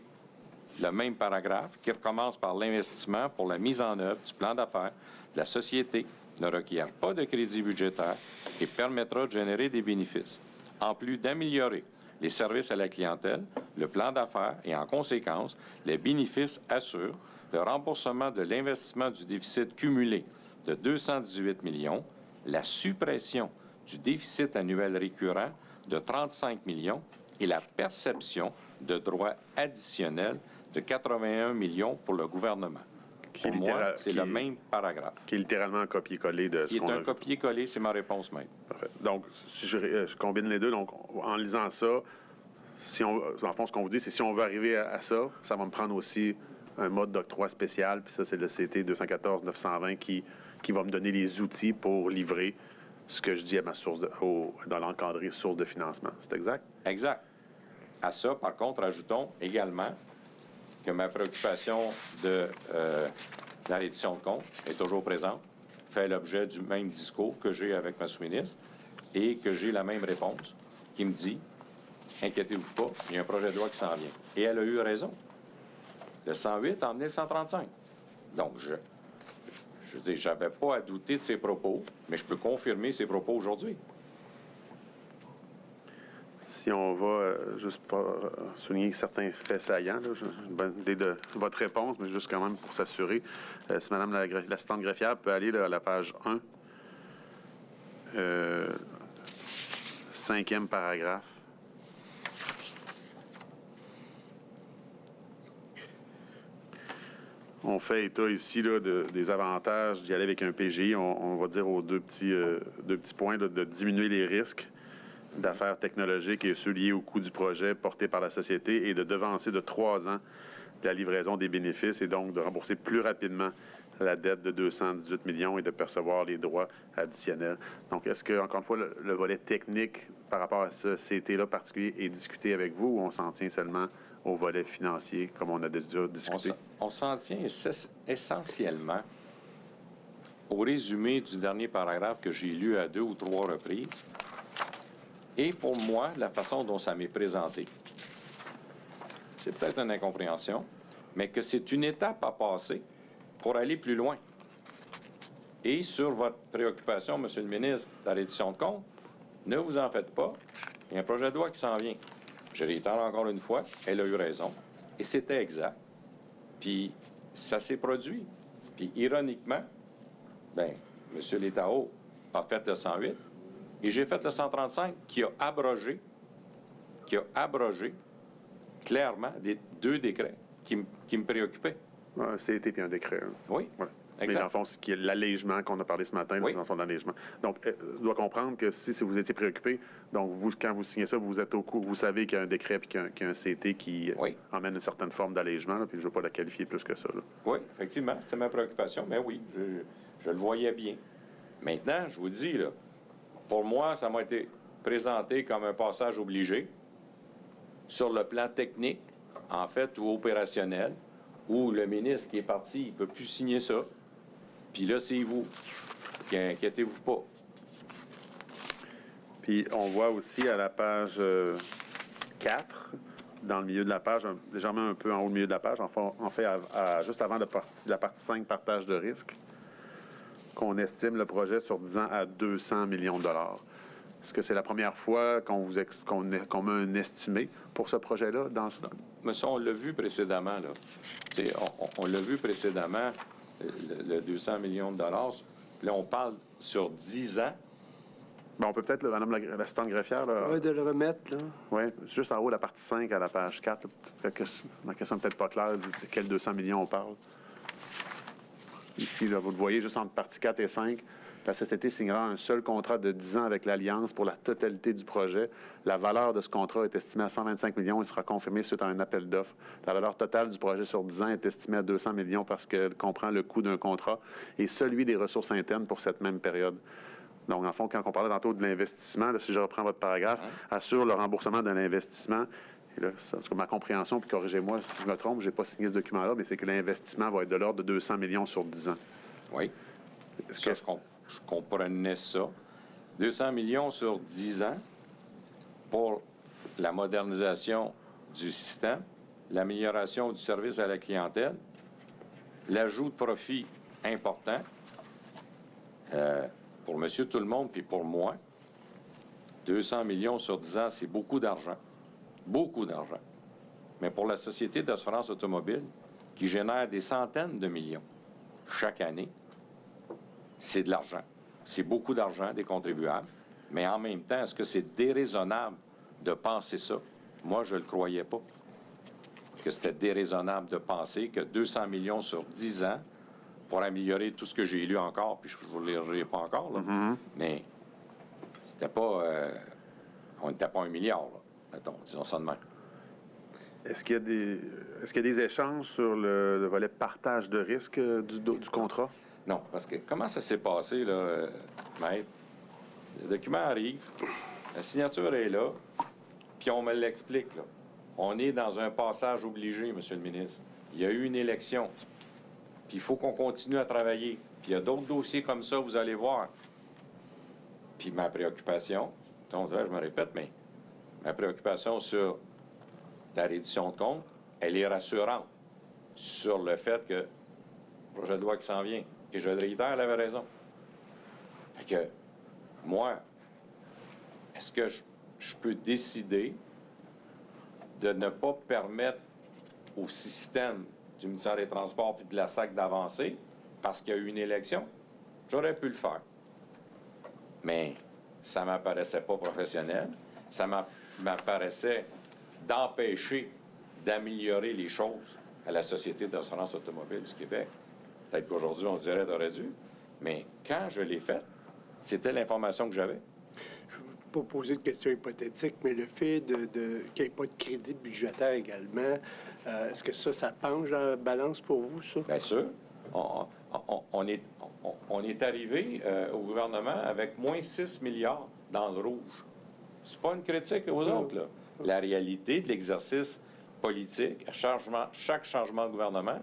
le même paragraphe, qui recommence par l'investissement pour la mise en œuvre du plan d'affaires de la société, ne requiert pas de crédit budgétaire et permettra de générer des bénéfices. En plus d'améliorer les services à la clientèle, le plan d'affaires et, en conséquence, les bénéfices assurent le remboursement de l'investissement du déficit cumulé de 218 millions, la suppression du déficit annuel récurrent de 35 millions et la perception de droits additionnels de 81 millions pour le gouvernement. Pour moi, c'est le même paragraphe. Qui est littéralement un copier-coller de ce qu'on a vu. Qui est un copier-coller, c'est ma réponse même. Parfait. Donc, si je combine les deux, donc en lisant ça, en fond, ce qu'on vous dit, c'est si on veut arriver à ça, ça va me prendre aussi un mode d'octroi spécial, puis ça, c'est le CT 214-920 qui va me donner les outils pour livrer ce que je dis à ma source dans l'encadré source de financement. C'est exact? Exact. À ça, par contre, ajoutons également que ma préoccupation de la reddition de comptes est toujours présente, fait l'objet du même discours que j'ai avec ma sous-ministre et que j'ai la même réponse qui me dit « Inquiétez-vous pas, il y a un projet de loi qui s'en vient. » Et elle a eu raison. Le 108 a emmené le 135. Donc, je veux dire, je n'avais pas à douter de ses propos, mais je peux confirmer ses propos aujourd'hui. Si on va juste souligner certains faits saillants, j'ai une bonne idée de votre réponse, mais juste quand même pour s'assurer, si Mme l'assistante greffière peut aller là, à la page 1, 5e paragraphe. On fait état ici là, des avantages d'y aller avec un PGI. On va dire aux deux petits points là, de diminuer les risques d'affaires technologiques et ceux liés au coût du projet porté par la société et de devancer de 3 ans la livraison des bénéfices et donc de rembourser plus rapidement la dette de 218 millions et de percevoir les droits additionnels. Donc, est-ce que, encore une fois, le volet technique par rapport à ce CT-là particulier est discuté avec vous ou on s'en tient seulement au volet financier, comme on a déjà discuté? On s'en tient essentiellement au résumé du dernier paragraphe que j'ai lu à 2 ou 3 reprises. Et pour moi, la façon dont ça m'est présenté, c'est peut-être une incompréhension, mais que c'est une étape à passer pour aller plus loin. Et sur votre préoccupation, Monsieur le ministre, de la reddition de comptes, ne vous en faites pas. Il y a un projet de loi qui s'en vient. Je réitère encore une fois, elle a eu raison. Et c'était exact. Puis ça s'est produit. Puis ironiquement, bien, M. Létao a fait le 108 et j'ai fait le 135 qui a abrogé clairement deux décrets qui me préoccupaient. Un CET puis un décret. Hein. Oui, ouais. exact. Mais dans le fond, c'est l'allègement qu'on a parlé ce matin, oui. dans le fond d'allègement. Donc, je dois comprendre que si vous étiez préoccupé, donc vous, quand vous signez ça, vous êtes au courant, vous savez qu'il y a un décret puis qu'il y a un CET qui emmène une certaine forme d'allègement, puis je ne veux pas la qualifier plus que ça. Là. Oui, effectivement, c'était ma préoccupation, mais oui, je le voyais bien. Maintenant, je vous dis, là, pour moi, ça m'a été présenté comme un passage obligé sur le plan technique, en fait, ou opérationnel, où le ministre qui est parti, il ne peut plus signer ça. Puis là, c'est vous. Inquiétez-vous pas. Puis on voit aussi à la page 4, dans le milieu de la page, légèrement un peu en haut du milieu de la page, en fait juste avant la partie 5, partage de risque, qu'on estime le projet sur 10 ans à 200 millions de dollars. Est-ce que c'est la première fois qu'on met un estimé pour ce projet-là? Mais ça, on l'a vu précédemment. Là. On l'a vu précédemment, le 200 millions de dollars. Là, on parle sur 10 ans. Bon, on peut peut-être, Mme l'assistante greffière... Oui, de le remettre, là. Oui, juste en haut, la partie 5 à la page 4. Là, ma question n'est peut-être pas claire. De quel 200 millions on parle? Ici, là, vous le voyez, juste entre partie 4 et 5. La société signera un seul contrat de 10 ans avec l'Alliance pour la totalité du projet. La valeur de ce contrat est estimée à 125 millions et sera confirmée suite à un appel d'offres. La valeur totale du projet sur 10 ans est estimée à 200 millions parce qu'elle comprend le coût d'un contrat et celui des ressources internes pour cette même période. Donc, en fond, quand on parlait tantôt de l'investissement, là, si je reprends votre paragraphe, assure le remboursement de l'investissement. Et là, c'est ma compréhension, puis corrigez-moi si je me trompe, je n'ai pas signé ce document-là, mais c'est que l'investissement va être de l'ordre de 200 millions sur 10 ans. Oui. Je comprenais ça. 200 millions sur 10 ans pour la modernisation du système, l'amélioration du service à la clientèle, l'ajout de profit important pour monsieur tout le monde puis pour moi. 200 millions sur 10 ans, c'est beaucoup d'argent. Beaucoup d'argent. Mais pour la Société d'assurance automobile, qui génère des centaines de millions chaque année, c'est de l'argent. C'est beaucoup d'argent des contribuables. Mais en même temps, est-ce que c'est déraisonnable de penser ça? Moi, je ne le croyais pas. Que c'était déraisonnable de penser que 200 millions sur 10 ans pour améliorer tout ce que j'ai lu encore, puis je ne vous le lirai pas encore, là, mais c'était pas... on n'était pas 1 milliard, là, mettons, disons ça de même. Est-ce qu'il y a des échanges sur le volet partage de risque du contrat? Non, parce que comment ça s'est passé, là, maître? Le document arrive, la signature est là, puis on me l'explique, là. On est dans un passage obligé, Monsieur le ministre. Il y a eu une élection, puis il faut qu'on continue à travailler. Puis il y a d'autres dossiers comme ça, vous allez voir. Puis ma préoccupation, je me répète, mais ma préoccupation sur la reddition de comptes, elle est rassurante sur le fait que le projet de loi qui s'en vient, et je le réitère, elle avait raison. Fait que, moi, est-ce que je peux décider de ne pas permettre au système du ministère des Transports puis de la SAC d'avancer parce qu'il y a eu une élection? J'aurais pu le faire. Mais ça ne m'apparaissait pas professionnel. Ça m'apparaissait d'empêcher d'améliorer les choses à la Société d'assurance automobile du Québec. Peut-être qu'aujourd'hui, on se dirait d'aurait dû. Mais quand je l'ai fait, c'était l'information que j'avais. Je ne veux pas poser de questions hypothétiques, mais le fait qu'il n'y ait pas de crédit budgétaire également, est-ce que ça penche dans la balance pour vous, ça? Bien sûr. On est arrivé au gouvernement avec moins 6 milliards dans le rouge. C'est pas une critique aux autres, là. La réalité de l'exercice politique, à chaque changement de gouvernement,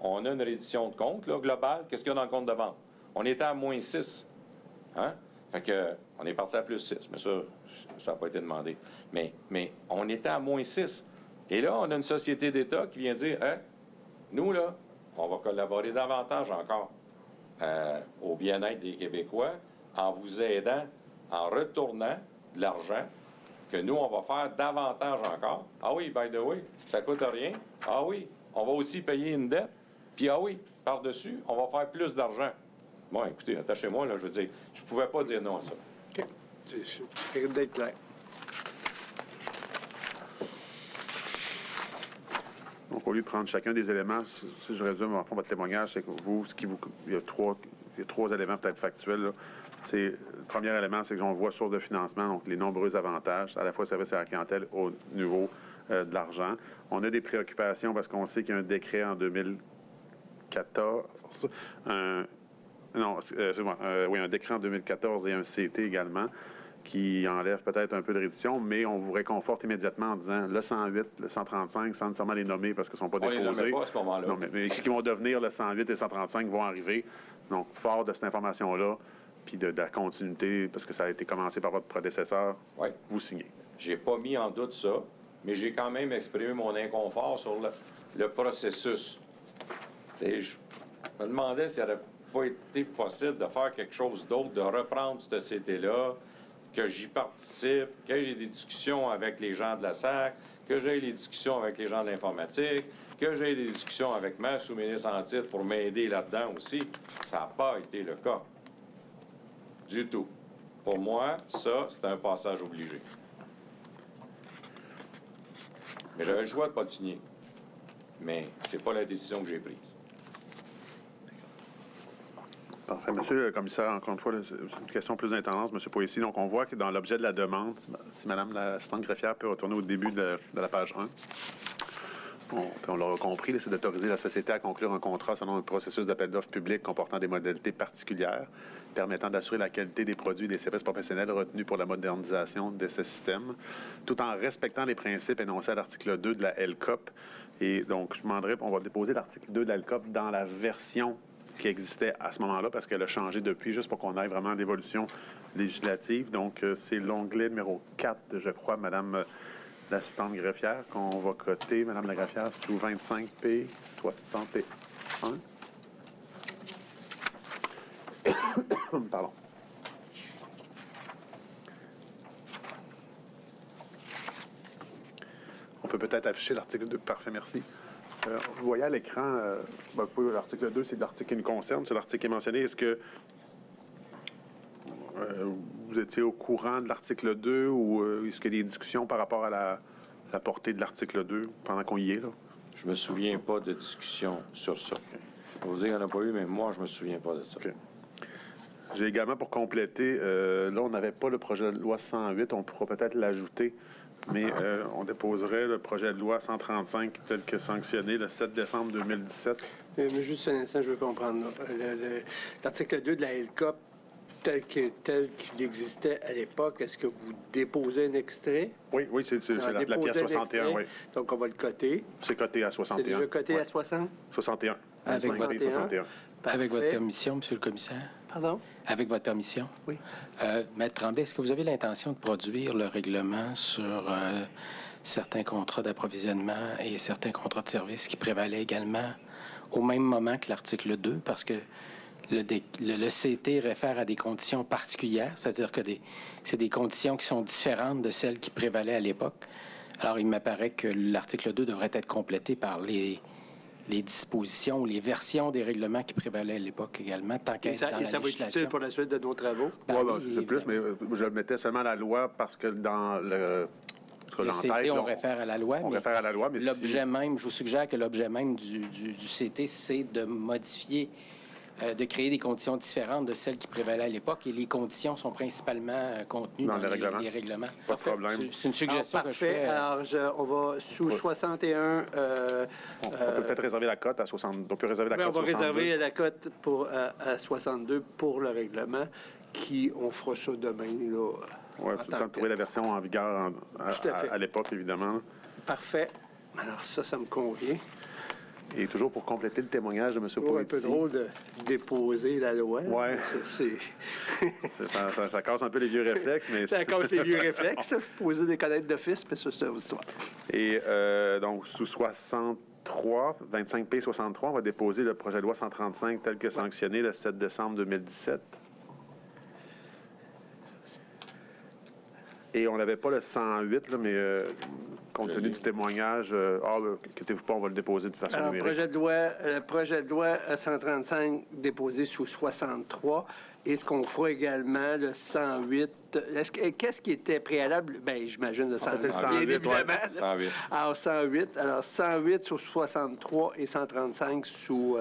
on a une reddition de compte, là, globale. Qu'est-ce qu'il y a dans le compte de vente? On était à moins 6. Hein? Fait que, on est parti à plus 6, mais ça n'a pas été demandé. Mais on était à moins 6. Et là, on a une société d'État qui vient dire, hein, nous, là, on va collaborer davantage encore au bien-être des Québécois en vous aidant, en retournant de l'argent que nous, on va faire davantage encore. Ah oui, by the way, ça coûte rien. Ah oui, on va aussi payer une dette. Puis ah oui, par-dessus, on va faire plus d'argent. Bon, écoutez, attachez-moi, là, je veux dire, je ne pouvais pas dire non à ça. OK. C'est d'être clair. Donc, au lieu de prendre chacun des éléments, si je résume en fond votre témoignage, c'est que vous, il y a trois éléments peut-être factuels, là. Le premier élément, c'est que l'on voit source de financement, donc les nombreux avantages, à la fois service à la clientèle au niveau de l'argent. On a des préoccupations parce qu'on sait qu'il y a un décret en 2014, un décret en 2014 et un CT également, qui enlève peut-être un peu de rédition, mais on vous réconforte immédiatement en disant le 108, le 135, sans nécessairement les nommer parce qu'ils ne sont pas déposés. On les nommait pas à ce moment-là. Non, mais ce qui vont devenir le 108 et le 135 vont arriver. Donc, fort de cette information-là, puis de la continuité, parce que ça a été commencé par votre prédécesseur, oui. Vous signez. J'ai pas mis en doute ça, mais j'ai quand même exprimé mon inconfort sur le processus. Tu sais, je me demandais s'il n'aurait pas été possible de faire quelque chose d'autre, de reprendre ce CT-là, que j'y participe, que j'ai des discussions avec les gens de la SAC, que j'ai des discussions avec les gens de l'informatique, que j'ai des discussions avec ma sous-ministre en titre pour m'aider là-dedans aussi. Ça n'a pas été le cas. Du tout. Pour moi, ça, c'est un passage obligé. Mais j'avais le choix de ne pas le signer. Mais c'est pas la décision que j'ai prise. Parfait. Monsieur le commissaire, encore une fois, c'est une question plus d'intendance, M. Poissy. Donc, on voit que dans l'objet de la demande, si Mme l'assistante greffière peut retourner au début de la page 1, on l'aura compris, c'est d'autoriser la société à conclure un contrat selon un processus d'appel d'offres public comportant des modalités particulières permettant d'assurer la qualité des produits et des services professionnels retenus pour la modernisation de ce système, tout en respectant les principes énoncés à l'article 2 de la LCOP. Et donc, je demanderais, on va déposer l'article 2 de la LCOP dans la version qui existait à ce moment-là, parce qu'elle a changé depuis, juste pour qu'on aille vraiment à l'évolution législative. Donc, c'est l'onglet numéro 4, je crois, Madame l'assistante greffière, qu'on va coter, Madame la greffière, sous 25P 61. Pardon. On peut peut-être afficher l'article 2. Parfait, merci. Vous voyez à l'écran, l'article 2, c'est l'article qui nous concerne, c'est l'article qui est mentionné. Est-ce que vous étiez au courant de l'article 2 ou est-ce qu'il y a des discussions par rapport à la portée de l'article 2 pendant qu'on y est, là? Je me souviens pas de discussion sur ça. Je vais vous dire qu'il n'y en a pas eu, mais moi, je me souviens pas de ça. Okay. J'ai également, pour compléter, là, on n'avait pas le projet de loi 108, on pourra peut-être l'ajouter, mais on déposerait le projet de loi 135 tel que sanctionné le 7 décembre 2017. Mais juste un instant, je veux comprendre. L'article 2 de la LCOP, tel qu'il existait à l'époque, est-ce que vous déposez un extrait? Oui, c'est la pièce 61, oui. Donc, on va le coter. C'est coté à 61. C'est déjà coté à 60? 61. Avec votre 61. Avec votre permission, Monsieur le commissaire? Pardon? Avec votre permission? Oui. Maître Tremblay, est-ce que vous avez l'intention de produire le règlement sur certains contrats d'approvisionnement et certains contrats de service qui prévalaient également au même moment que l'article 2? Parce que le CT réfère à des conditions particulières, c'est-à-dire que c'est des conditions qui sont différentes de celles qui prévalaient à l'époque. Alors, il m'apparaît que l'article 2 devrait être complété par les dispositions, les versions des règlements qui prévalaient à l'époque également, tant qu'à être dans la législation. Ça va être utile pour la suite de nos travaux? Oui, c'est plus, mais je mettais seulement la loi parce que dans le CT, on réfère à la loi. On réfère à la loi, mais l'objet même, je vous suggère que l'objet même du CT, c'est de modifier, de créer des conditions différentes de celles qui prévalaient à l'époque, et les conditions sont principalement contenues dans les règlements. Pas de problème. C'est une suggestion que je fais. Alors, on va sous 61... on peut peut-être réserver la cote à 62. On peut réserver la cote à 62. On va réserver la cote à 62 pour le règlement, on fera ça demain, là. Oui, il faut le temps de trouver la version en vigueur à l'époque, évidemment. Parfait. Alors ça me convient. Et toujours pour compléter le témoignage de M. Poitier. Un peu drôle de déposer la loi. Oui. Ça casse un peu les vieux réflexes. Mais ça casse les vieux réflexes. Poser des connaîtres d'office, mais ça, c'est une autre histoire. Et donc, sous 63, 25P 63, on va déposer le projet de loi 135 tel que sanctionné le 7 décembre 2017. Et on n'avait pas le 108, là, mais compte tenu du témoignage, inquiétez-vous pas, on va le déposer de façon Alors, numérique. le projet de loi 135 déposé sous 63. Et ce qu'on fera également, le 108. Qu'est-ce qui était préalable? Bien, j'imagine le 108. c'est le 108, bien évidemment. ouais. 108. Alors, 108. Alors, 108 sur 63 et 135 sous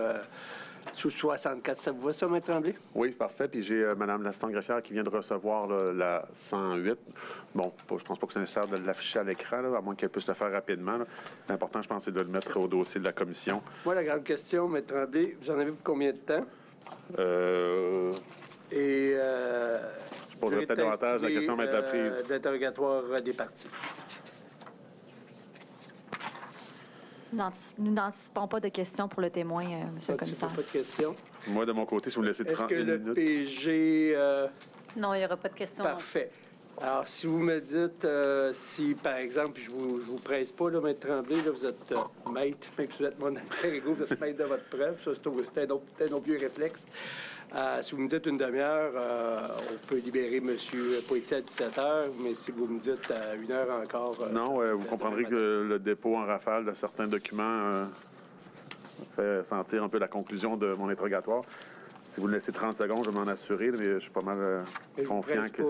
64. Ça vous va, ça, Maître Tremblay? Oui, parfait. Puis j'ai Mme l'assistante-greffière qui vient de recevoir là, la 108. Bon, je pense pas que c'est nécessaire de l'afficher à l'écran, là, à moins qu'elle puisse le faire rapidement. L'important, je pense, c'est de le mettre au dossier de la commission. Moi, la grande question, Maître Tremblay, vous en avez pour combien de temps? Et je poserai peut-être davantage la question, Maître Laprise. D'interrogatoire des parties. Nous n'anticipons pas de questions pour le témoin, Monsieur le commissaire. Pas de questions. Moi, de mon côté, si vous me laissez Est-ce 30 que le minutes. PG... Non, il n'y aura pas de questions. Parfait. Alors, si vous me dites, si, par exemple, je vous presse pas, là, Maître Tremblay, là, vous êtes maître, même si vous êtes mon alter ego, vous êtes maître de votre preuve, ça, c'est un autre vieux réflexe. Si vous me dites une demi-heure, on peut libérer M. Poitier à 17h, mais si vous me dites 1 heure encore... Non, vous comprendrez que le dépôt en rafale de certains documents fait sentir un peu la conclusion de mon interrogatoire. Si vous me laissez 30 secondes, je vais m'en assurer, mais je suis pas mal confiant que...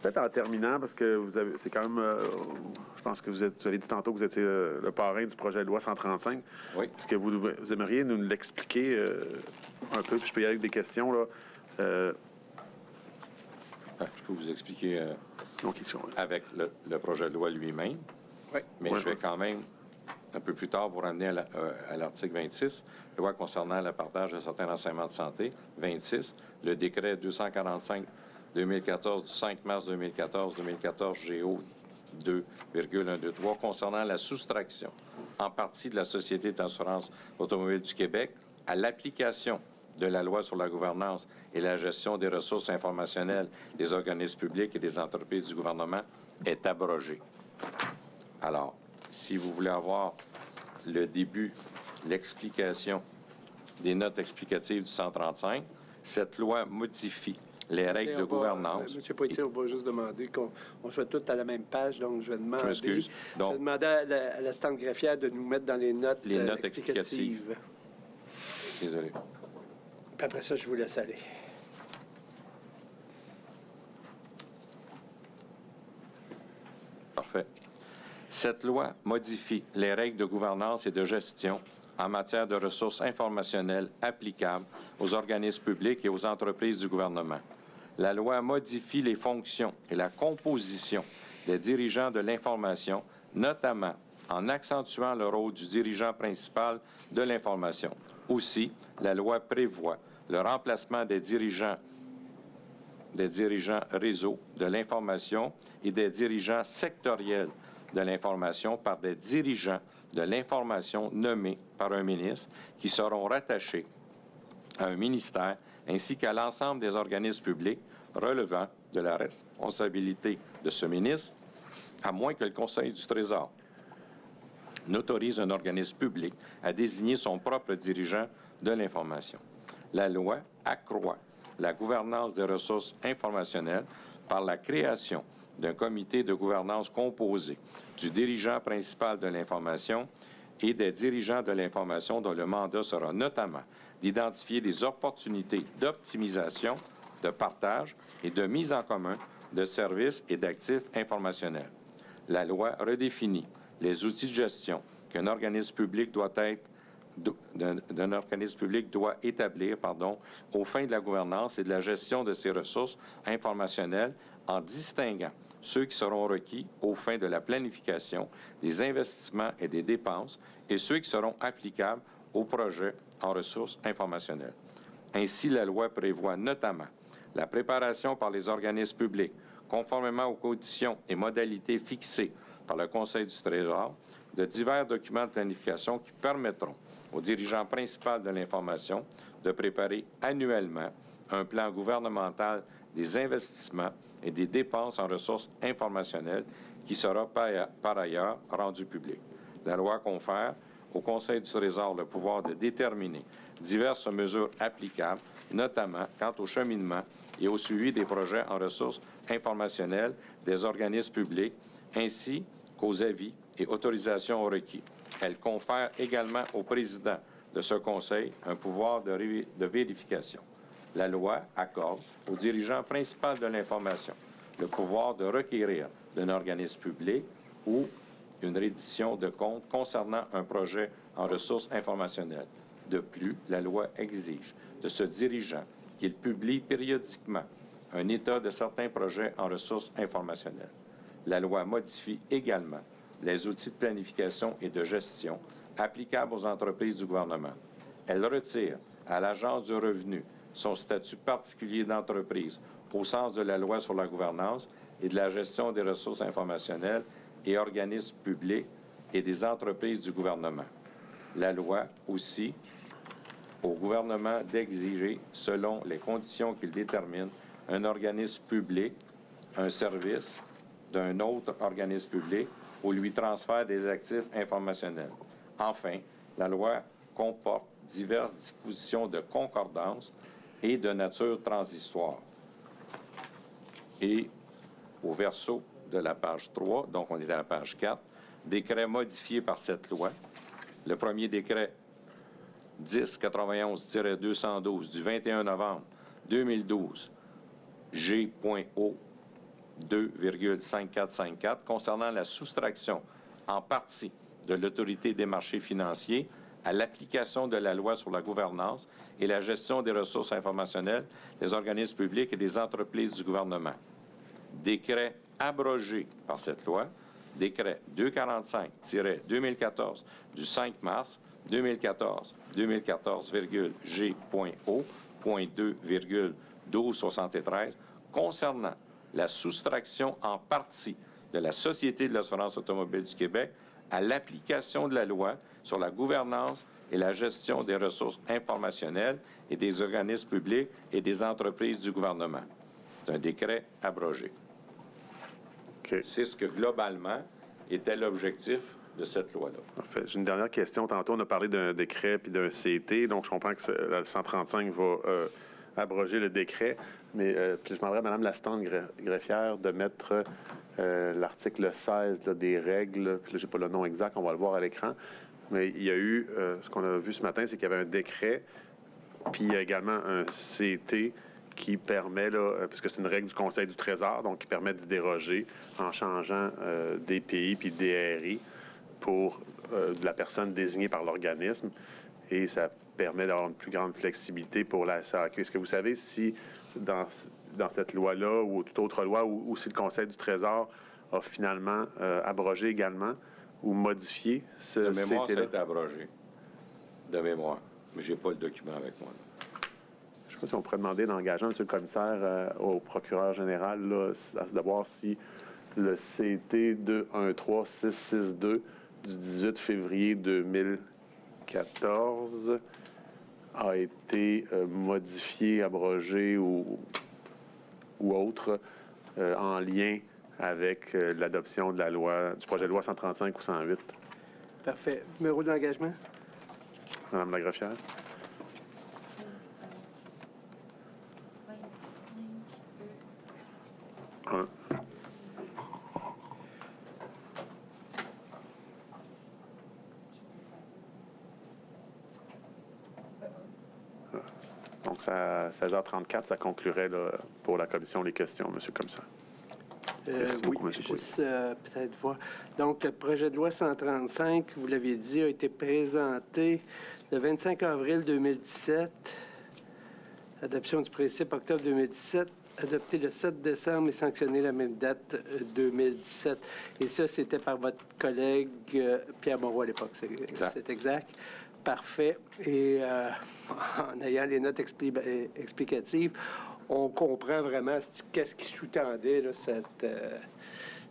Peut-être en terminant, parce que c'est quand même, je pense que vous avez dit tantôt que vous étiez le parrain du projet de loi 135. Oui. Est-ce que vous aimeriez nous l'expliquer un peu, puis je peux y aller avec des questions, là? Je peux vous expliquer avec le projet de loi lui-même, mais je vais quand même, un peu plus tard, vous ramener à l'article 26, loi concernant le partage de certains renseignements de santé, 26, le décret 245-2014 du 5 mars 2014 GO 2,123 concernant la soustraction en partie de la Société d'assurance automobile du Québec à l'application de la loi sur la gouvernance et la gestion des ressources informationnelles des organismes publics et des entreprises du gouvernement est abrogé. Alors, si vous voulez avoir le début, l'explication des notes explicatives du 135, cette loi modifie les règles de gouvernance. M. Poitier, on va juste demander qu'on soit tous à la même page, donc je vais demander... Je m'excuse. Je vais demander à l'assistante greffière de nous mettre dans les notes explicatives. Désolé. Puis après ça, je vous laisse aller. Parfait. Cette loi modifie les règles de gouvernance et de gestion en matière de ressources informationnelles applicables aux organismes publics et aux entreprises du gouvernement. La loi modifie les fonctions et la composition des dirigeants de l'information, notamment en accentuant le rôle du dirigeant principal de l'information. Aussi, la loi prévoit le remplacement des dirigeants réseau de l'information et des dirigeants sectoriels de l'information par des dirigeants de l'information nommés par un ministre qui seront rattachés à un ministère ainsi qu'à l'ensemble des organismes publics relevant de la responsabilité de ce ministre, à moins que le Conseil du Trésor n'autorise un organisme public à désigner son propre dirigeant de l'information. La loi accroît la gouvernance des ressources informationnelles par la création d'un comité de gouvernance composé du dirigeant principal de l'information et des dirigeants de l'information dont le mandat sera notamment d'identifier des opportunités d'optimisation, de partage et de mise en commun de services et d'actifs informationnels. La loi redéfinit les outils de gestion qu'un organisme public doit établir aux fins de la gouvernance et de la gestion de ses ressources informationnelles en distinguant ceux qui seront requis aux fins de la planification, des investissements et des dépenses et ceux qui seront applicables aux projets en ressources informationnelles. Ainsi, la loi prévoit notamment la préparation par les organismes publics, conformément aux conditions et modalités fixées par le Conseil du Trésor, de divers documents de planification qui permettront au dirigeant principal de l'information de préparer annuellement un plan gouvernemental des investissements et des dépenses en ressources informationnelles qui sera par ailleurs rendu public. La loi confère au Conseil du Trésor le pouvoir de déterminer diverses mesures applicables, notamment quant au cheminement et au suivi des projets en ressources informationnelles des organismes publics, ainsi qu'aux avis et autorisations requis. Elle confère également au président de ce conseil un pouvoir de vérification. La loi accorde au dirigeant principal de l'information le pouvoir de requérir d'un organisme public ou une reddition de comptes concernant un projet en ressources informationnelles. De plus, la loi exige de ce dirigeant qu'il publie périodiquement un état de certains projets en ressources informationnelles. La loi modifie également les outils de planification et de gestion applicables aux entreprises du gouvernement. Elle retire à l'Agence du revenu son statut particulier d'entreprise au sens de la loi sur la gouvernance et de la gestion des ressources informationnelles et organismes publics et des entreprises du gouvernement. La loi aussi au gouvernement d'exiger, selon les conditions qu'il détermine, un organisme public, un service d'un autre organisme public ou lui transfère des actifs informationnels. Enfin, la loi comporte diverses dispositions de concordance et de nature transitoire. Et au verso de la page 3, donc on est à la page 4, décret modifié par cette loi. Le premier décret 1091-212 du 21 novembre 2012, G.O. 2,5454, concernant la soustraction en partie de l'Autorité des marchés financiers à l'application de la loi sur la gouvernance et la gestion des ressources informationnelles des organismes publics et des entreprises du gouvernement. Décret abrogé par cette loi, décret 245-2014 du 5 mars 2014, 2014,G.O.2,1273, concernant la soustraction en partie de la Société de l'assurance automobile du Québec à l'application de la loi sur la gouvernance et la gestion des ressources informationnelles et des organismes publics et des entreprises du gouvernement. C'est un décret abrogé. Okay. C'est ce que, globalement, était l'objectif de cette loi-là. Parfait. J'ai une dernière question. Tantôt, on a parlé d'un décret puis d'un CT, donc je comprends que le 135 va abroger le décret, mais puis je demanderais à Mme l'assistante greffière de mettre l'article 16 là, des règles, puis là, je n'ai pas le nom exact, on va le voir à l'écran, mais il y a eu, ce qu'on a vu ce matin, c'est qu'il y avait un décret, puis il y a également un CT qui permet, là, puisque c'est une règle du Conseil du Trésor, donc qui permet d'y déroger en changeant des pays puis des DRI pour de la personne désignée par l'organisme, et ça permet d'avoir une plus grande flexibilité pour la SAQ. Est-ce que vous savez si dans cette loi-là ou toute autre loi, ou si le Conseil du Trésor a finalement abrogé également ou modifié ce De mémoire, CT-là? ça a été abrogé. De mémoire. Mais je n'ai pas le document avec moi. Je ne sais pas si on pourrait demander d'engagement, M. le commissaire, au procureur général, là, de voir si le CT 213662 du 18 février 2014 a été modifié, abrogé ou autre en lien avec l'adoption de la loi, du projet de loi 135 ou 108. Parfait. Numéro d'engagement? Madame la greffière. Un. Donc, à 16h34, ça conclurait là, pour la commission les questions, M. le commissaire. Merci beaucoup, M. Couille. Juste peut-être voir. Donc, le projet de loi 135, vous l'avez dit, a été présenté le 25 avril 2017. Adoption du principe octobre 2017. Adopté le 7 décembre et sanctionné la même date 2017. Et ça, c'était par votre collègue Pierre Moreau à l'époque. C'est exact. Parfait. Et en ayant les notes explicatives, on comprend vraiment qu'est-ce qui sous-tendait là,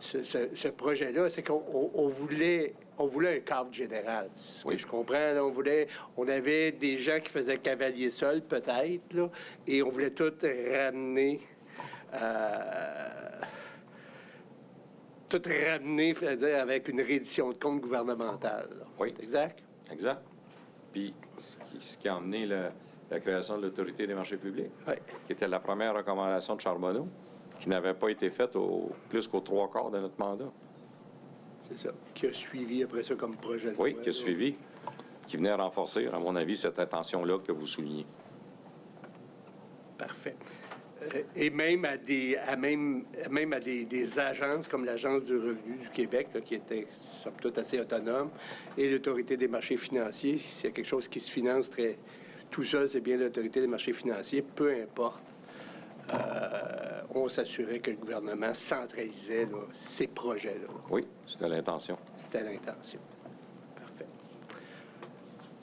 ce projet-là. C'est qu'on voulait un cadre général. Oui. Je comprends. Là, on avait des gens qui faisaient cavalier seul, peut-être, là, et on voulait tout ramener. C'est-à-dire avec une reddition de compte gouvernementale. Là. Oui. Exact? Exact. puis ce qui a amené la création de l'Autorité des marchés publics, qui était la première recommandation de Charbonneau, qui n'avait pas été faite plus qu'aux 3/4 de notre mandat. C'est ça. Qui a suivi après ça comme projet de loi. Oui, qui a suivi, qui venait renforcer, à mon avis, cette attention-là que vous soulignez. Parfait. Et même à des agences comme l'Agence du revenu du Québec, là, qui était, somme toute, assez autonome, et l'Autorité des marchés financiers, s'il y a quelque chose qui se finance tout seul, c'est bien l'Autorité des marchés financiers, peu importe. On s'assurait que le gouvernement centralisait là, ces projets-là. Oui, c'était l'intention. C'était l'intention. Parfait.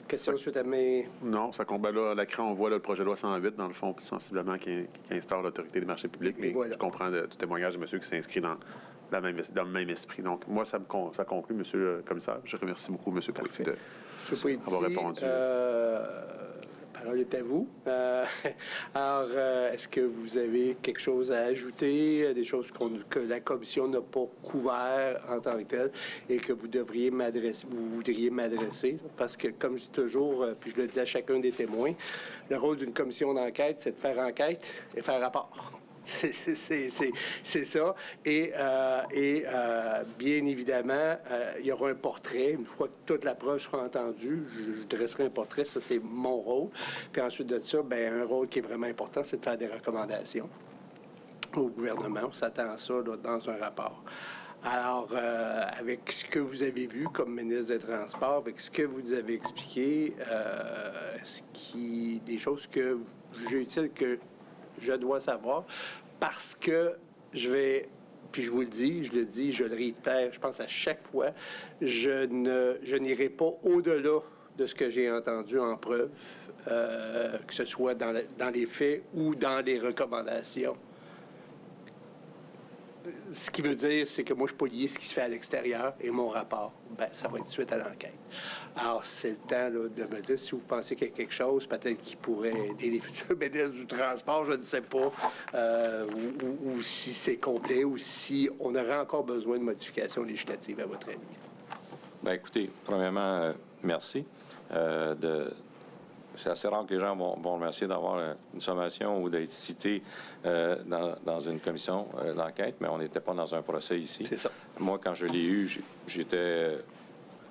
Question suite à mes... Non, ça combat là, à l'écran, on voit là, le projet de loi 108, dans le fond, sensiblement, qui instaure l'Autorité des marchés publics. Mais voilà. Je comprends du témoignage de monsieur qui s'inscrit dans le même esprit. Donc, moi, ça conclut, monsieur le commissaire. Je remercie beaucoup, monsieur Poitier, d'avoir répondu. La parole est à vous. Alors, est-ce que vous avez quelque chose à ajouter, des choses que la Commission n'a pas couvert en tant que telle et que vous voudriez m'adresser? Parce que, comme je dis toujours, puis je le dis à chacun des témoins, le rôle d'une commission d'enquête, c'est de faire enquête et faire rapport. C'est ça. Et bien évidemment, il y aura un portrait. Une fois que toute la preuve sera entendue, je dresserai un portrait. Ça, c'est mon rôle. Puis ensuite de ça, bien, un rôle qui est vraiment important, c'est de faire des recommandations au gouvernement. On s'attend à ça là, dans un rapport. Alors, avec ce que vous avez vu comme ministre des Transports, avec ce que vous avez expliqué, des choses que j'ai utile que je dois savoir, parce que puis je vous le dis, je le réitère, je pense à chaque fois, je n'irai pas au-delà de ce que j'ai entendu en preuve, que ce soit dans les faits ou dans les recommandations. Ce qui veut dire, c'est que moi, je ne suis pas lié à ce qui se fait à l'extérieur et mon rapport, bien, ça va être suite à l'enquête. Alors, c'est le temps là, de me dire si vous pensez qu'il y a quelque chose, peut-être qui pourrait aider les futurs ministres du transport, je ne sais pas, ou si c'est complet, ou si on aurait encore besoin de modifications législatives, à votre avis. Bien, écoutez, premièrement, merci. C'est assez rare que les gens vont remercier d'avoir une sommation ou d'être cité dans une commission d'enquête, mais on n'était pas dans un procès ici. C'est ça. Moi, quand je l'ai eu, j'étais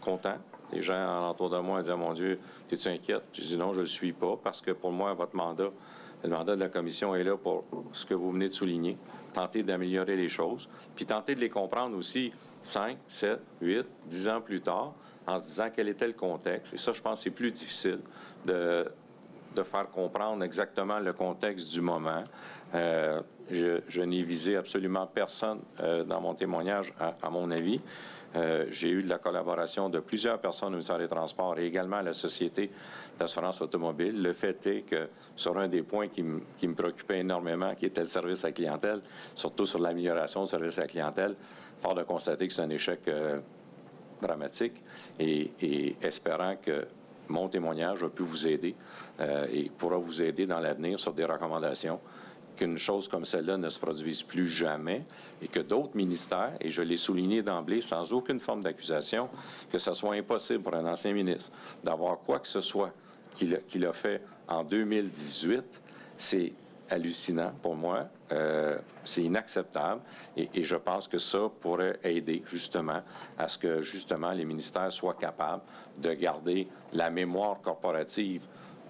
content. Les gens autour de moi disaient, mon Dieu, es-tu inquiète? J'ai dit non, je ne le suis pas, parce que pour moi, votre mandat, le mandat de la commission est là pour ce que vous venez de souligner, tenter d'améliorer les choses, puis tenter de les comprendre aussi 5, 7, 8, 10 ans plus tard, en se disant quel était le contexte. Et ça, je pense que c'est plus difficile de faire comprendre exactement le contexte du moment. Je n'ai visé absolument personne dans mon témoignage, à mon avis. J'ai eu de la collaboration de plusieurs personnes au ministère des Transports et également à la Société d'assurance automobile. Le fait est que sur un des points qui me préoccupait énormément, qui était le service à la clientèle, surtout sur l'amélioration du service à la clientèle, fort de constater que c'est un échec dramatique et espérant que mon témoignage a pu vous aider et pourra vous aider dans l'avenir sur des recommandations, qu'une chose comme celle-là ne se produise plus jamais et que d'autres ministères, et je l'ai souligné d'emblée sans aucune forme d'accusation, que ce soit impossible pour un ancien ministre d'avoir quoi que ce soit qu'il a fait en 2018, c'est hallucinant pour moi, c'est inacceptable et je pense que ça pourrait aider justement à ce que justement les ministères soient capables de garder la mémoire corporative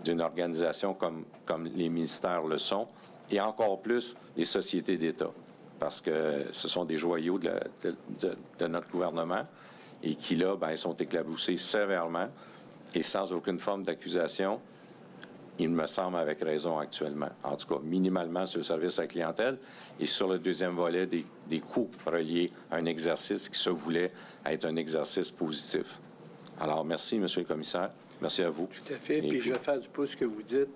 d'une organisation comme les ministères le sont et encore plus les sociétés d'État parce que ce sont des joyaux de notre gouvernement et qui là, bien, sont éclaboussés sévèrement et sans aucune forme d'accusation. Il me semble avec raison actuellement, en tout cas minimalement sur le service à la clientèle et sur le deuxième volet des coûts reliés à un exercice qui se voulait être un exercice positif. Alors, merci, Monsieur le commissaire. Merci à vous. Tout à fait. Puis je vais faire du pouce ce que vous dites.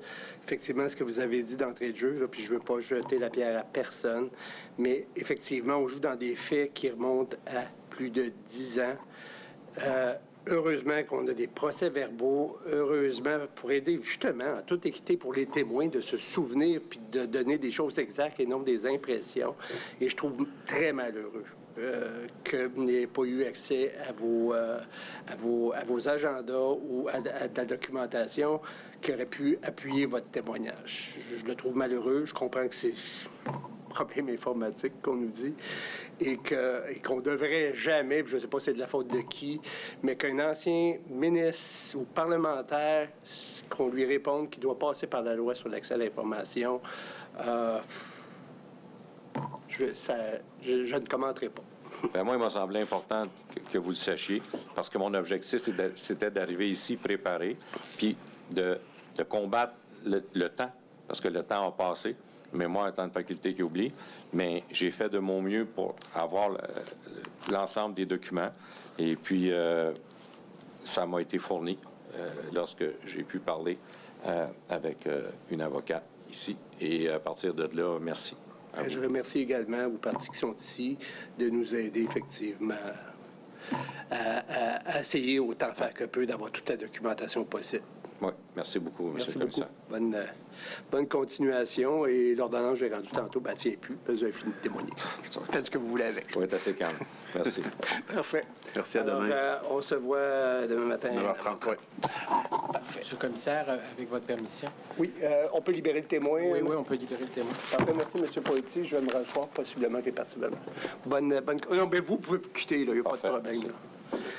Effectivement, ce que vous avez dit d'entrée de jeu, là, puis je ne veux pas jeter la pierre à personne, mais effectivement, on joue dans des faits qui remontent à plus de 10 ans. heureusement qu'on a des procès-verbaux, heureusement pour aider justement en toute équité pour les témoins de se souvenir puis de donner des choses exactes et non des impressions. Et je trouve très malheureux que vous n'ayez pas eu accès à vos agendas ou à de la documentation qui aurait pu appuyer votre témoignage. Je le trouve malheureux. Je comprends que c'est problème informatique qu'on nous dit et qu'on devrait jamais, je ne sais pas c'est de la faute de qui, mais qu'un ancien ministre ou parlementaire, qu'on lui réponde qu'il doit passer par la loi sur l'accès à l'information, je ne commenterai pas. Bien, moi, il m'a semblé important que vous le sachiez, parce que mon objectif, c'était d'arriver ici préparé, puis de combattre le temps, parce que le temps a passé. Mais moi, étant une faculté qui oublie, mais j'ai fait de mon mieux pour avoir l'ensemble des documents. Et puis, ça m'a été fourni lorsque j'ai pu parler avec une avocate ici. Et à partir de là, merci. Je remercie également vos partis qui sont ici de nous aider effectivement à essayer autant faire que peu d'avoir toute la documentation possible. Oui, merci beaucoup, M. le commissaire. Bonne continuation. Et l'ordonnance que j'ai rendue tantôt, ben, tiens plus, parce que vous avez fini de témoigner. Faites ce que vous voulez avec. Je vais être assez calme. Merci. Parfait. Merci, à demain. On se voit demain matin. 9h30, oui. Parfait. Monsieur le commissaire, avec votre permission. Oui, on peut libérer le témoin. Oui, on peut libérer le témoin. Parfait, merci, M. Poitier. Je vais me rasseoir, possiblement, qu'il est parti demain. Non, mais vous pouvez quitter, là. Il n'y a pas de problème. Là.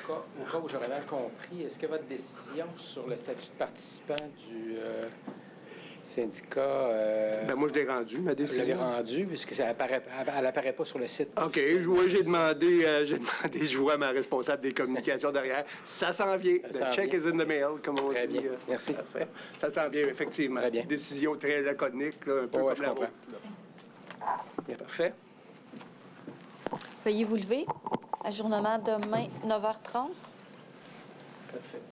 Au cas où j'aurais mal compris, est-ce que votre décision sur le statut de participant du syndicat... Ben, moi, je l'ai rendu, ma décision. Vous l'avez rendu, puisque elle n'apparaît pas sur le site. OK, j'ai demandé, je vois ma responsable des communications derrière. Ça s'en vient. The check is in the mail, comme on Très dit. bien. Merci. Parfait. Ça s'en vient, effectivement. Très bien. Décision très laconique, là, un peu comme je la comprends. vôtre, là. Parfait. Veuillez vous lever. Ajournement demain, 9h30. Parfait.